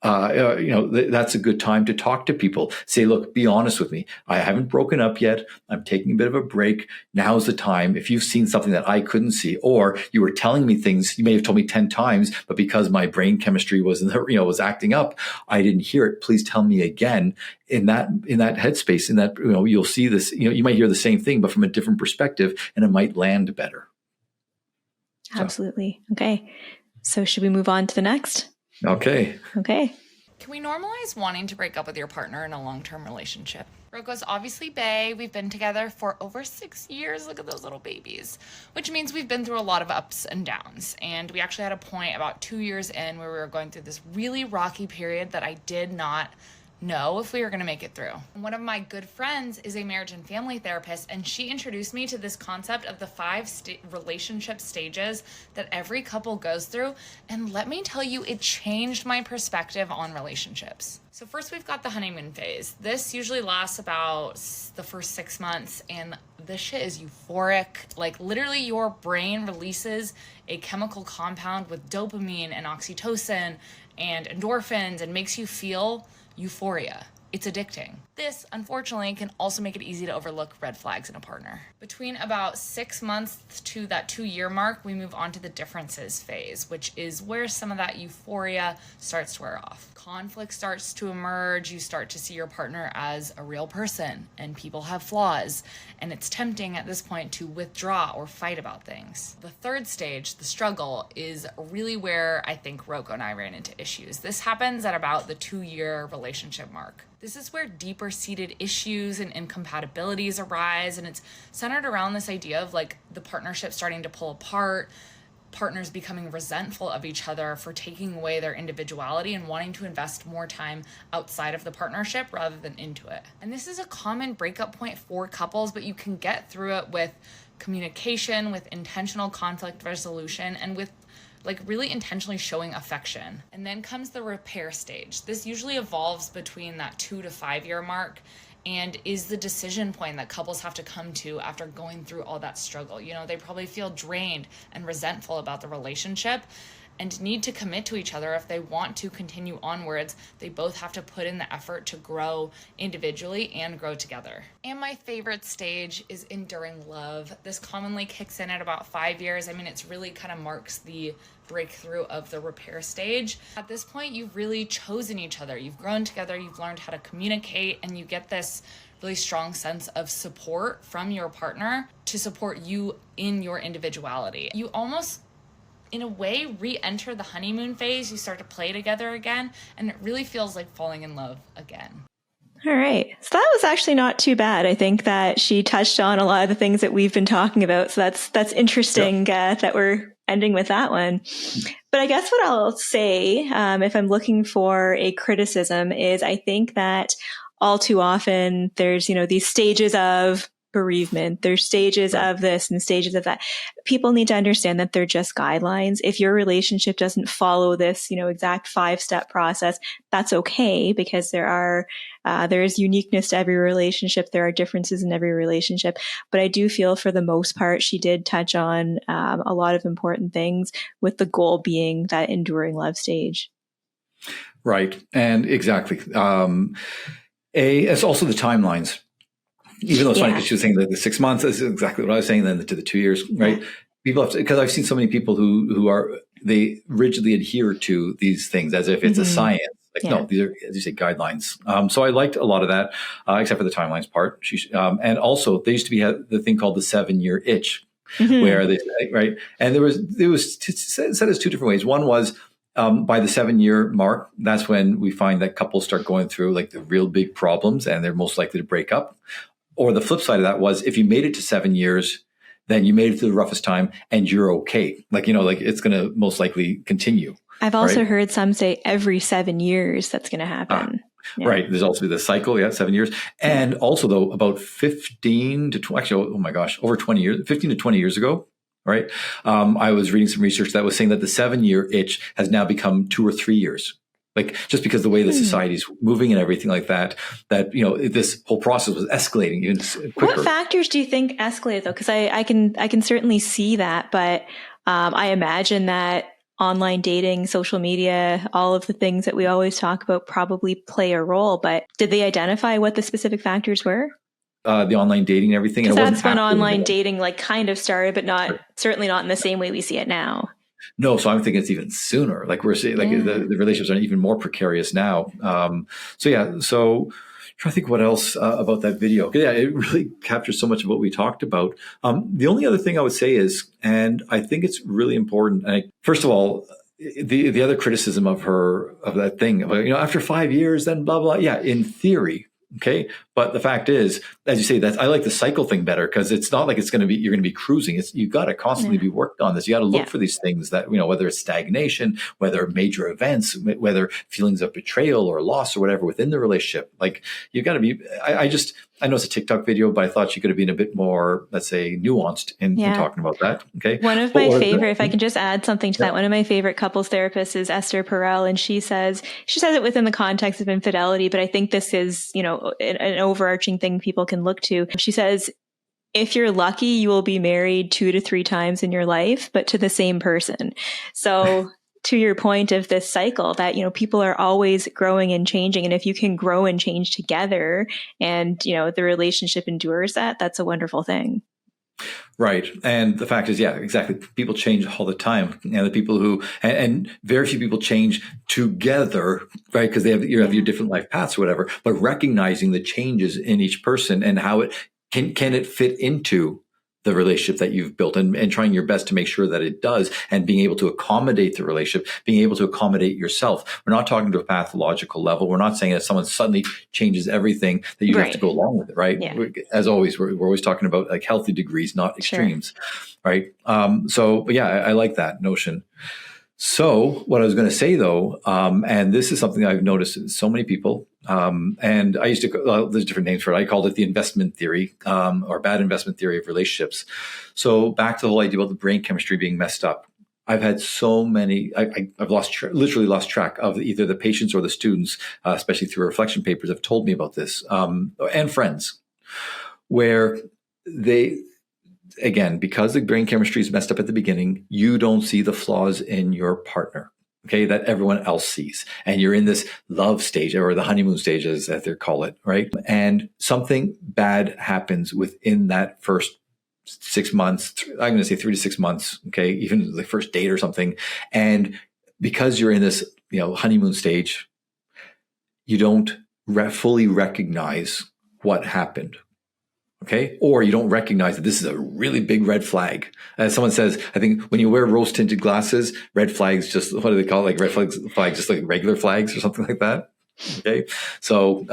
that's a good time to talk to people. Say, look, be honest with me. I haven't broken up yet. I'm taking a bit of a break. Now's the time. If you've seen something that I couldn't see, or you were telling me things, you may have told me 10 times, but because my brain chemistry was was acting up, I didn't hear it. Please tell me again. In that headspace, in that, you'll see this, you might hear the same thing, but from a different perspective, and it might land better. Absolutely. Okay. So should we move on to the next? Okay. Can we normalize wanting to break up with your partner in a long-term relationship? Roko's obviously bae. We've been together for over 6 years. Look at those little babies. Which means we've been through a lot of ups and downs. And we actually had a point about 2 years in where we were going through this really rocky period that I did not know if we were going to make it through. One of my good friends is a marriage and family therapist, and she introduced me to this concept of the 5 relationship stages that every couple goes through. And let me tell you, it changed my perspective on relationships. So first, we've got the honeymoon phase. This usually lasts about the first 6 months, and this shit is euphoric. Like, literally, your brain releases a chemical compound with dopamine and oxytocin and endorphins, and makes you feel euphoria. It's addicting. This, unfortunately, can also make it easy to overlook red flags in a partner. Between about 6 months to that 2-year mark, we move on to the differences phase, which is where some of that euphoria starts to wear off. Conflict starts to emerge. You start to see your partner as a real person, and people have flaws, and it's tempting at this point to withdraw or fight about things. The third stage, the struggle, is really where I think Roko and I ran into issues. This happens at about the 2-year relationship mark. This is where deeper seated issues and incompatibilities arise, and it's centered around this idea of like the partnership starting to pull apart, partners becoming resentful of each other for taking away their individuality and wanting to invest more time outside of the partnership rather than into it. And this is a common breakup point for couples, but you can get through it with communication, with intentional conflict resolution, and with like really intentionally showing affection. And then comes the repair stage. This usually evolves between that 2 to 5 year mark, and is the decision point that couples have to come to after going through all that struggle. They probably feel drained and resentful about the relationship and need to commit to each other. If they want to continue onwards, they both have to put in the effort to grow individually and grow together. And my favorite stage is enduring love. This commonly kicks in at about 5 years. It's really kind of marks the breakthrough of the repair stage. At this point, you've really chosen each other. You've grown together, you've learned how to communicate, and you get this really strong sense of support from your partner to support you in your individuality. You almost, in a way, re-enter the honeymoon phase. You start to play together again, and it really feels like falling in love again. All right. So that was actually not too bad. I think that she touched on a lot of the things that we've been talking about. So that's interesting that we're ending with that one. But I guess what I'll say, if I'm looking for a criticism, is I think that all too often there's, these stages of bereavement. There's stages of this and stages of that. People need to understand that they're just guidelines. If your relationship doesn't follow this, exact 5-step process, that's okay, because there is uniqueness to every relationship. There are differences in every relationship. But I do feel for the most part, she did touch on a lot of important things, with the goal being that enduring love stage. Right. And exactly. It's also the timelines. Even though it's funny because she was saying that the 6 months is exactly what I was saying, then to the 2 years, right? People have to, because I've seen so many people they rigidly adhere to these things as if it's a science. No, these are, as you say, guidelines. So I liked a lot of that, except for the timelines part. And also they used to be the thing called the 7-year itch, where they, right? And it was said as 2 different ways. One was, by the 7-year mark, that's when we find that couples start going through like the real big problems, and they're most likely to break up. Or the flip side of that was, if you made it to 7 years, then you made it through the roughest time and you're okay. Like it's going to most likely continue. I've also heard some say every 7 years that's going to happen. Right. There's also the cycle. 7 years. And also, though, about 15 to 20, actually, oh my gosh, over 20 years, 15 to 20 years ago. Right. I was reading some research that was saying that the 7-year itch has now become 2 or 3 years. Like, just because the way the society's moving and everything like that, this whole process was escalating even quicker. What factors do you think escalated, though? Because I can certainly see that, but I imagine that online dating, social media, all of the things that we always talk about probably play a role. But did they identify what the specific factors were? The online dating and everything. Because that's when online dating kind of started, but certainly not in the same way we see it now. No, so I'm thinking it's even sooner. Like we're seeing, the relationships are even more precarious now. So trying to think what else about that video. Yeah, it really captures so much of what we talked about. The only other thing I would say is, and I think it's really important. First of all, the other criticism of that thing, after 5 years, then blah blah. Yeah, in theory. Okay. But the fact is, as you say, I like the cycle thing better, because it's not like you're going to be cruising. You've got to constantly be worked on this. You got to look for these things that, whether it's stagnation, whether major events, whether feelings of betrayal or loss or whatever within the relationship. Like, you've got to be, I know it's a TikTok video, but I thought she could have been a bit more, let's say, nuanced in talking about that. Okay. One of my favorite, if I can just add something to that, one of my favorite couples therapists is Esther Perel, and she says it within the context of infidelity, but I think this is, an overarching thing people can look to. She says, if you're lucky, you will be married 2 to 3 times in your life, but to the same person. So to your point of this cycle, that, people are always growing and changing. And if you can grow and change together and, the relationship endures that, that's a wonderful thing. Right. And the fact is, exactly. People change all the time. And the people and very few people change together, right? Because you have your different life paths or whatever, but recognizing the changes in each person and how it can it fit into the relationship that you've built, and trying your best to make sure that it does, and being able to accommodate the relationship, being able to accommodate yourself. We're not talking to a pathological level. We're not saying that someone suddenly changes everything that you have to go along with it, right? Yeah. As always, we're always talking about like healthy degrees, not extremes, right? I like that notion. So what I was going to say though, and this is something I've noticed in so many people, and I used to, there's different names for it. I called it the investment theory, or bad investment theory of relationships. So back to the whole idea about the brain chemistry being messed up. I've had so many, I've literally lost track of either the patients or the students, especially through reflection papers, have told me about this, and friends, where again, because the brain chemistry is messed up at the beginning, you don't see the flaws in your partner, okay, that everyone else sees. And you're in this love stage, or the honeymoon stage, as they call it, right? And something bad happens within that first 6 months. I'm going to say 3 to 6 months, okay, even the first date or something. And because you're in this, honeymoon stage, you don't fully recognize what happened. Okay. Or you don't recognize that this is a really big red flag. As someone says, I think when you wear rose tinted glasses, red flags, just what do they call it? Like red flags, just like regular flags or something like that. Okay. So,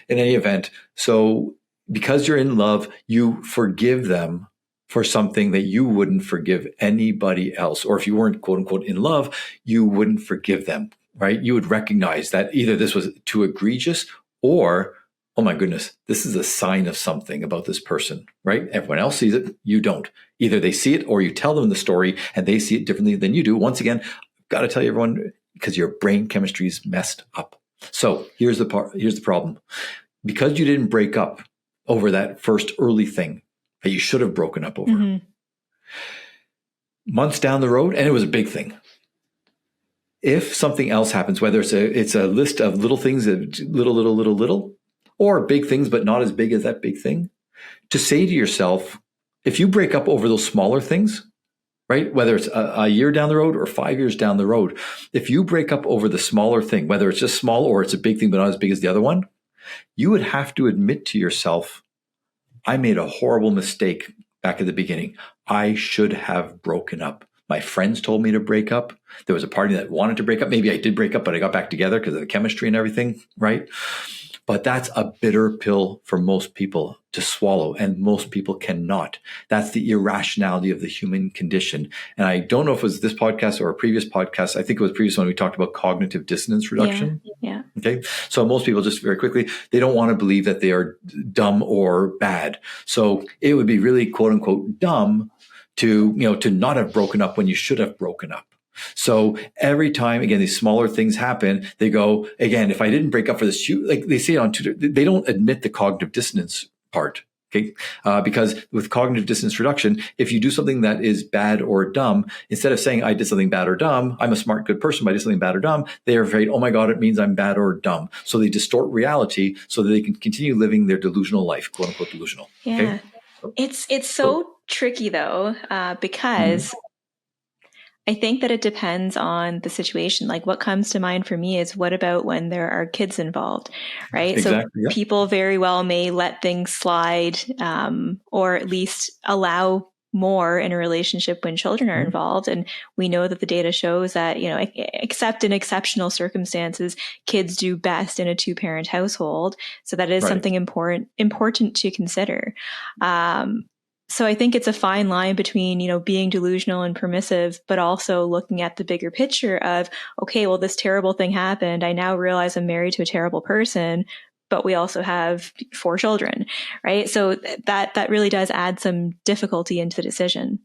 in any event, so because you're in love, you forgive them for something that you wouldn't forgive anybody else. Or if you weren't quote unquote in love, you wouldn't forgive them, right? You would recognize that either this was too egregious or, oh my goodness, this is a sign of something about this person, right? Everyone else sees it. You don't. Either they see it or you tell them the story and they see it differently than you do. Once again, I've got to tell you everyone, because your brain chemistry is messed up. So here's the problem. Because you didn't break up over that first early thing that you should have broken up over, months down the road, and it was a big thing. If something else happens, whether it's a list of little things, little, or big things, but not as big as that big thing, to say to yourself, if you break up over those smaller things, right? Whether it's a year down the road or 5 years down the road, if you break up over the smaller thing, whether it's just small or it's a big thing, but not as big as the other one, you would have to admit to yourself, I made a horrible mistake back at the beginning. I should have broken up. My friends told me to break up. There was a party that wanted to break up. Maybe I did break up, but I got back together because of the chemistry and everything, right? But that's a bitter pill for most people to swallow, and most people cannot. That's the irrationality of the human condition. And I don't know if it was this podcast or a previous podcast. I think it was previous one we talked about cognitive dissonance reduction. Yeah. Okay. So most people, just very quickly, they don't want to believe that they are dumb or bad. So it would be really quote unquote dumb to not have broken up when you should have broken up. So every time, again, these smaller things happen, they go, again, if I didn't break up for this, like they say on Twitter, they don't admit the cognitive dissonance part. Okay. Because with cognitive dissonance reduction, if you do something that is bad or dumb, instead of saying I did something bad or dumb, I'm a smart, good person, but I did something bad or dumb, they are afraid, oh my God, it means I'm bad or dumb. So they distort reality so that they can continue living their delusional life, quote unquote delusional. Yeah. Okay? It's so tricky though, because I think that it depends on the situation. Like what comes to mind for me is what about when there are kids involved, right? Exactly, So people very well may let things slide, or at least allow more in a relationship when children are involved. And we know that the data shows that, except in exceptional circumstances, kids do best in a 2-parent household. So that is something important to consider. So I think it's a fine line between, being delusional and permissive, but also looking at the bigger picture of, okay, well, this terrible thing happened. I now realize I'm married to a terrible person, but we also have 4 children, right? So that really does add some difficulty into the decision.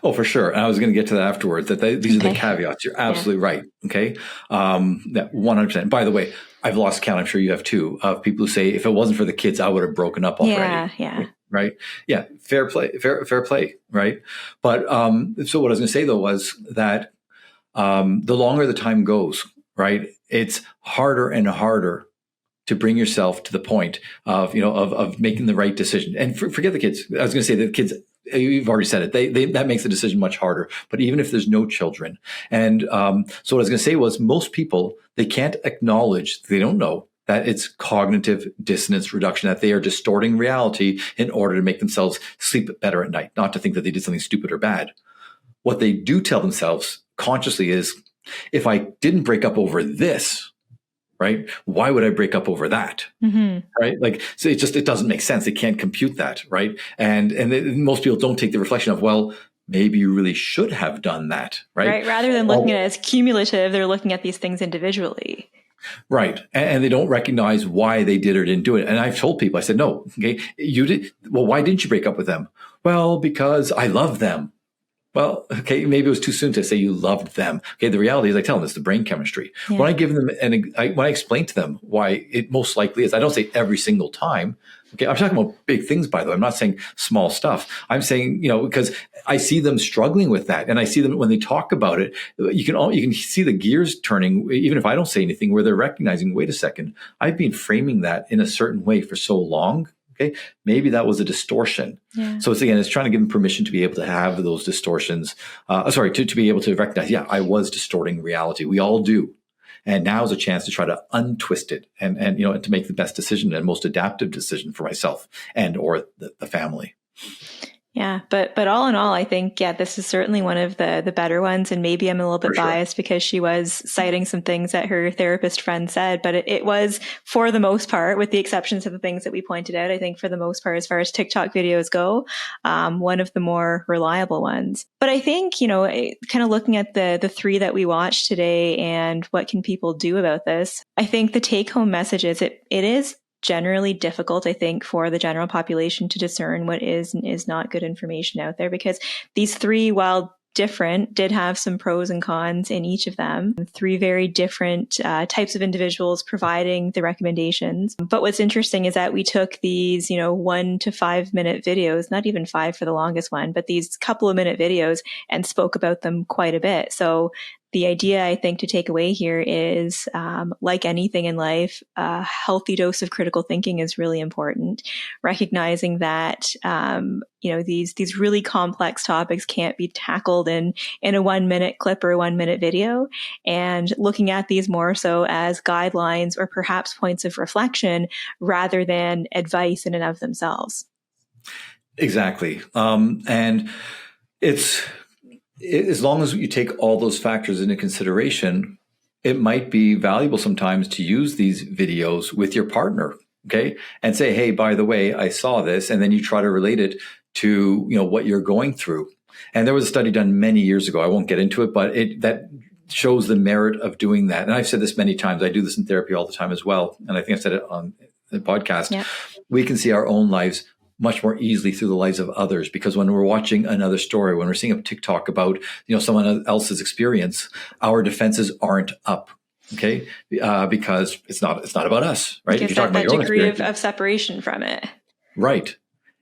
Oh, for sure. And I was going to get to that afterwards, that these are the caveats. You're absolutely right. Okay. That 100%. By the way, I've lost count. I'm sure you have too, of people who say, if it wasn't for the kids, I would have broken up already. Yeah. Right. Yeah. Fair play. Right. But, so what I was going to say though was that, the longer the time goes, right, it's harder and harder to bring yourself to the point of, of making the right decision. And forget the kids. I was going to say the kids, you've already said it. That makes the decision much harder. But even if there's no children, and so what I was going to say was most people, they can't acknowledge, they don't know that it's cognitive dissonance reduction, that they are distorting reality in order to make themselves sleep better at night, not to think that they did something stupid or bad. What they do tell themselves consciously is, if I didn't break up over this, right, why would I break up over that? Right? Like, so it doesn't make sense. They can't compute that. Right. And most people don't take the reflection of, well, maybe you really should have done that. Right. Rather than looking at it as cumulative, they're looking at these things individually. Right. And they don't recognize why they did or didn't do it. And I've told people, I said, no, okay, you did. Well, why didn't you break up with them? Well, because I love them. Well, okay, maybe it was too soon to say you loved them. Okay, the reality is I tell them it's the brain chemistry. Yeah. When I give them when I explain to them why it most likely is, I don't say every single time. Okay, I'm talking about big things, by the way. I'm not saying small stuff. I'm saying, because I see them struggling with that, and I see them when they talk about it. You can see the gears turning, even if I don't say anything, where they're recognizing, wait a second, I've been framing that in a certain way for so long. Okay, maybe that was a distortion. Yeah. So it's trying to give them permission to be able to have those distortions. To be able to recognize, yeah, I was distorting reality. We all do. And now is a chance to try to untwist it and to make the best decision and most adaptive decision for myself and or the family. Yeah, but all in all, I think, this is certainly one of the better ones. And maybe I'm a little bit biased because she was citing some things that her therapist friend said, but it was, for the most part, with the exceptions of the things that we pointed out, I think for the most part, as far as TikTok videos go, one of the more reliable ones. But I think, kind of looking at the three that we watched today and what can people do about this, I think the take home message is it is generally difficult, I think, for the general population to discern what is and is not good information out there, because these three, while different, did have some pros and cons in each of them. Three very different types of individuals providing the recommendations. But what's interesting is that we took these, 1 to 5 minute videos, not even 5 for the longest one, but these couple of minute videos, and spoke about them quite a bit. So the idea, I think, to take away here is, like anything in life, a healthy dose of critical thinking is really important. Recognizing that, these really complex topics can't be tackled in a 1 minute clip or a 1 minute video, and looking at these more so as guidelines or perhaps points of reflection rather than advice in and of themselves. Exactly. And as long as you take all those factors into consideration, it might be valuable sometimes to use these videos with your partner, okay? And say, hey, by the way, I saw this, and then you try to relate it to, what you're going through. And there was a study done many years ago. I won't get into it, but that shows the merit of doing that. And I've said this many times. I do this in therapy all the time as well. And I think I've said it on the podcast. Yeah. We can see our own lives much more easily through the lives of others, because when we're watching another story, when we're seeing a TikTok about, someone else's experience, our defenses aren't up. Okay. Because it's not about us, right? If you're talking about that degree of separation from it. Right.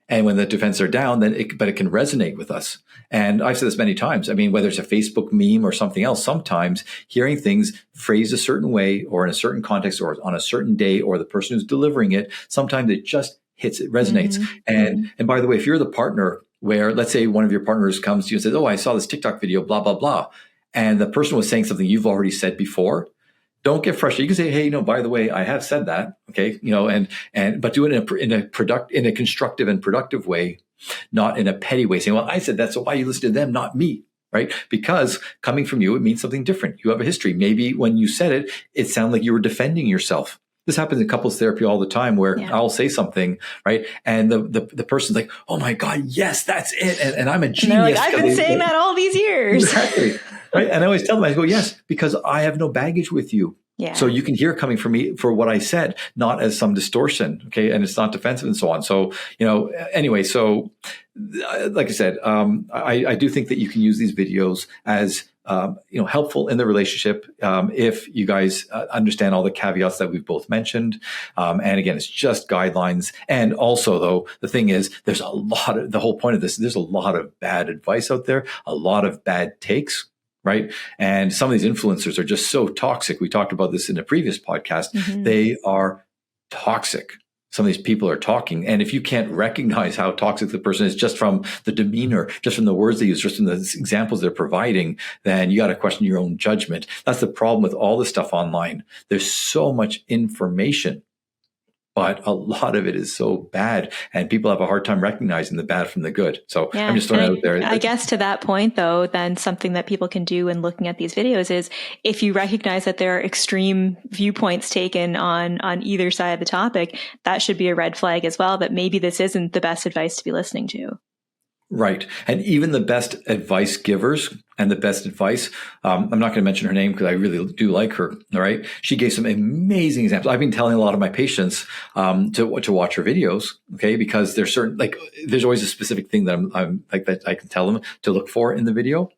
And when the defenses are down, but it can resonate with us. And I've said this many times. I mean, whether it's a Facebook meme or something else, sometimes hearing things phrased a certain way or in a certain context or on a certain day, or the person who's delivering it, sometimes it just hits, it resonates. Mm-hmm. And by the way, if you're the partner where, let's say one of your partners comes to you and says, oh, I saw this TikTok video, blah, blah, blah. And the person was saying something you've already said before, don't get frustrated. You can say, hey, by the way, I have said that. Okay. But do it in a constructive and productive way, not in a petty way, saying, well, I said that, so why you listen to them, not me. Right? Because coming from you, it means something different. You have a history. Maybe when you said it, it sounded like you were defending yourself. This happens in couples therapy all the time, where I'll say something, right? And the person's like, oh my God, yes, that's it. And I'm a genius. And they're like, I've been saying that all these years. Exactly. Right? And I always tell them, I go, yes, because I have no baggage with you. Yeah. So you can hear coming from me for what I said, not as some distortion. Okay. And it's not defensive and so on. So, anyway, so like I said, I do think that you can use these videos as, helpful in the relationship, if you guys understand all the caveats that we've both mentioned. And again, it's just guidelines. And also, though, the thing is, the whole point of this, there's a lot of bad advice out there, a lot of bad takes. Right. And some of these influencers are just so toxic. We talked about this in a previous podcast. Mm-hmm. They are toxic. Some of these people are talking. And if you can't recognize how toxic the person is just from the demeanor, just from the words they use, just from the examples they're providing, then you got to question your own judgment. That's the problem with all this stuff online. There's so much information, but a lot of it is so bad, and people have a hard time recognizing the bad from the good. So I'm just throwing it out there. I guess to that point, though, then something that people can do in looking at these videos is, if you recognize that there are extreme viewpoints taken on either side of the topic, that should be a red flag as well, that maybe this isn't the best advice to be listening to. Right. And even the best advice givers and the best advice, I'm not going to mention her name because I really do like her. All right. She gave some amazing examples. I've been telling a lot of my patients to watch her videos. Okay. Because there's there's always a specific thing that I'm like that I can tell them to look for in the video.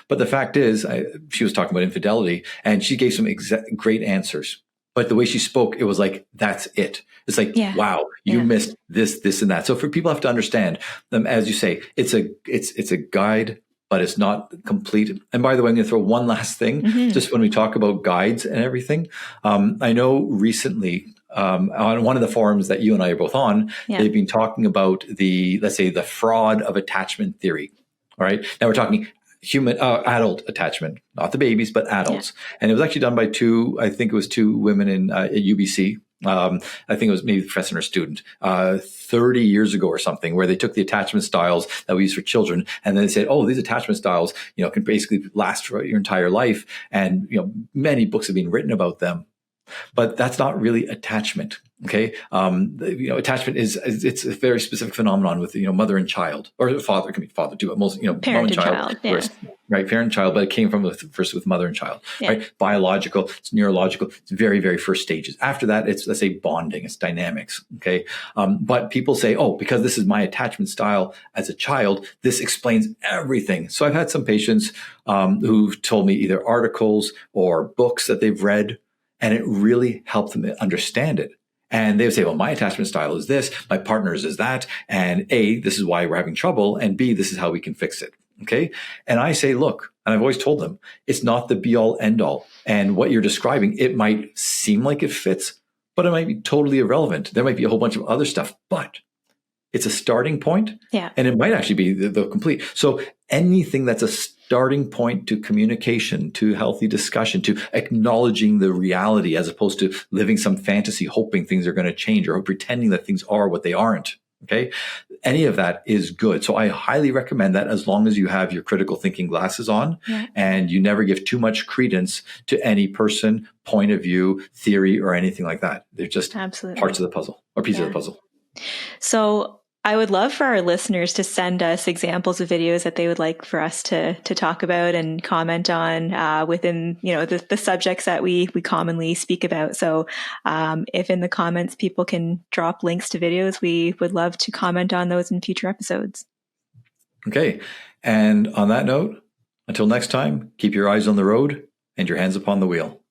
But the fact is, she was talking about infidelity, and she gave some great answers. But the way she spoke, it was like, that's it. It's like, wow, you missed this, and that. So for people have to understand, as you say, it's a guide, but it's not complete. And by the way, I'm going to throw one last thing, just when we talk about guides and everything. I know recently, on one of the forums that you and I are both on, they've been talking about let's say the fraud of attachment theory. All right. Now we're talking, human adult attachment, not the babies, but adults. Yeah. And it was actually done by two women in at UBC. I think it was maybe the professor and a student 30 years ago or something, where they took the attachment styles that we use for children, and then they said, oh, these attachment styles, can basically last for your entire life. And, many books have been written about them. But that's not really attachment. Okay. Attachment it's a very specific phenomenon with, mother and child, or father, it can be father too, but most, parent mom and child. Yeah. Right. Parent and child, but it came from first with mother and child, yeah. Right? Biological, it's neurological, it's very, very first stages. After that, it's, let's say, bonding, it's dynamics. Okay. But people say, oh, because this is my attachment style as a child, this explains everything. So I've had some patients, who've told me either articles or books that they've read, and it really helped them understand it. And they would say, well, my attachment style is this, my partner's is that, and A, this is why we're having trouble, and B, this is how we can fix it. Okay. And I say, look, and I've always told them, it's not the be all end all. And what you're describing, it might seem like it fits, but it might be totally irrelevant. There might be a whole bunch of other stuff, but it's a starting point. Yeah. And it might actually be the complete. So anything that's a starting point to communication, to healthy discussion, to acknowledging the reality, as opposed to living some fantasy, hoping things are going to change, or pretending that things are what they aren't. Okay. Any of that is good. So I highly recommend that, as long as you have your critical thinking glasses on, yeah, and you never give too much credence to any person, point of view, theory, or anything like that. They're just absolutely parts of the puzzle, or pieces of the puzzle. So I would love for our listeners to send us examples of videos that they would like for us to talk about and comment on within, the subjects that we commonly speak about. So if in the comments people can drop links to videos, we would love to comment on those in future episodes. Okay. And on that note, until next time, keep your eyes on the road and your hands upon the wheel.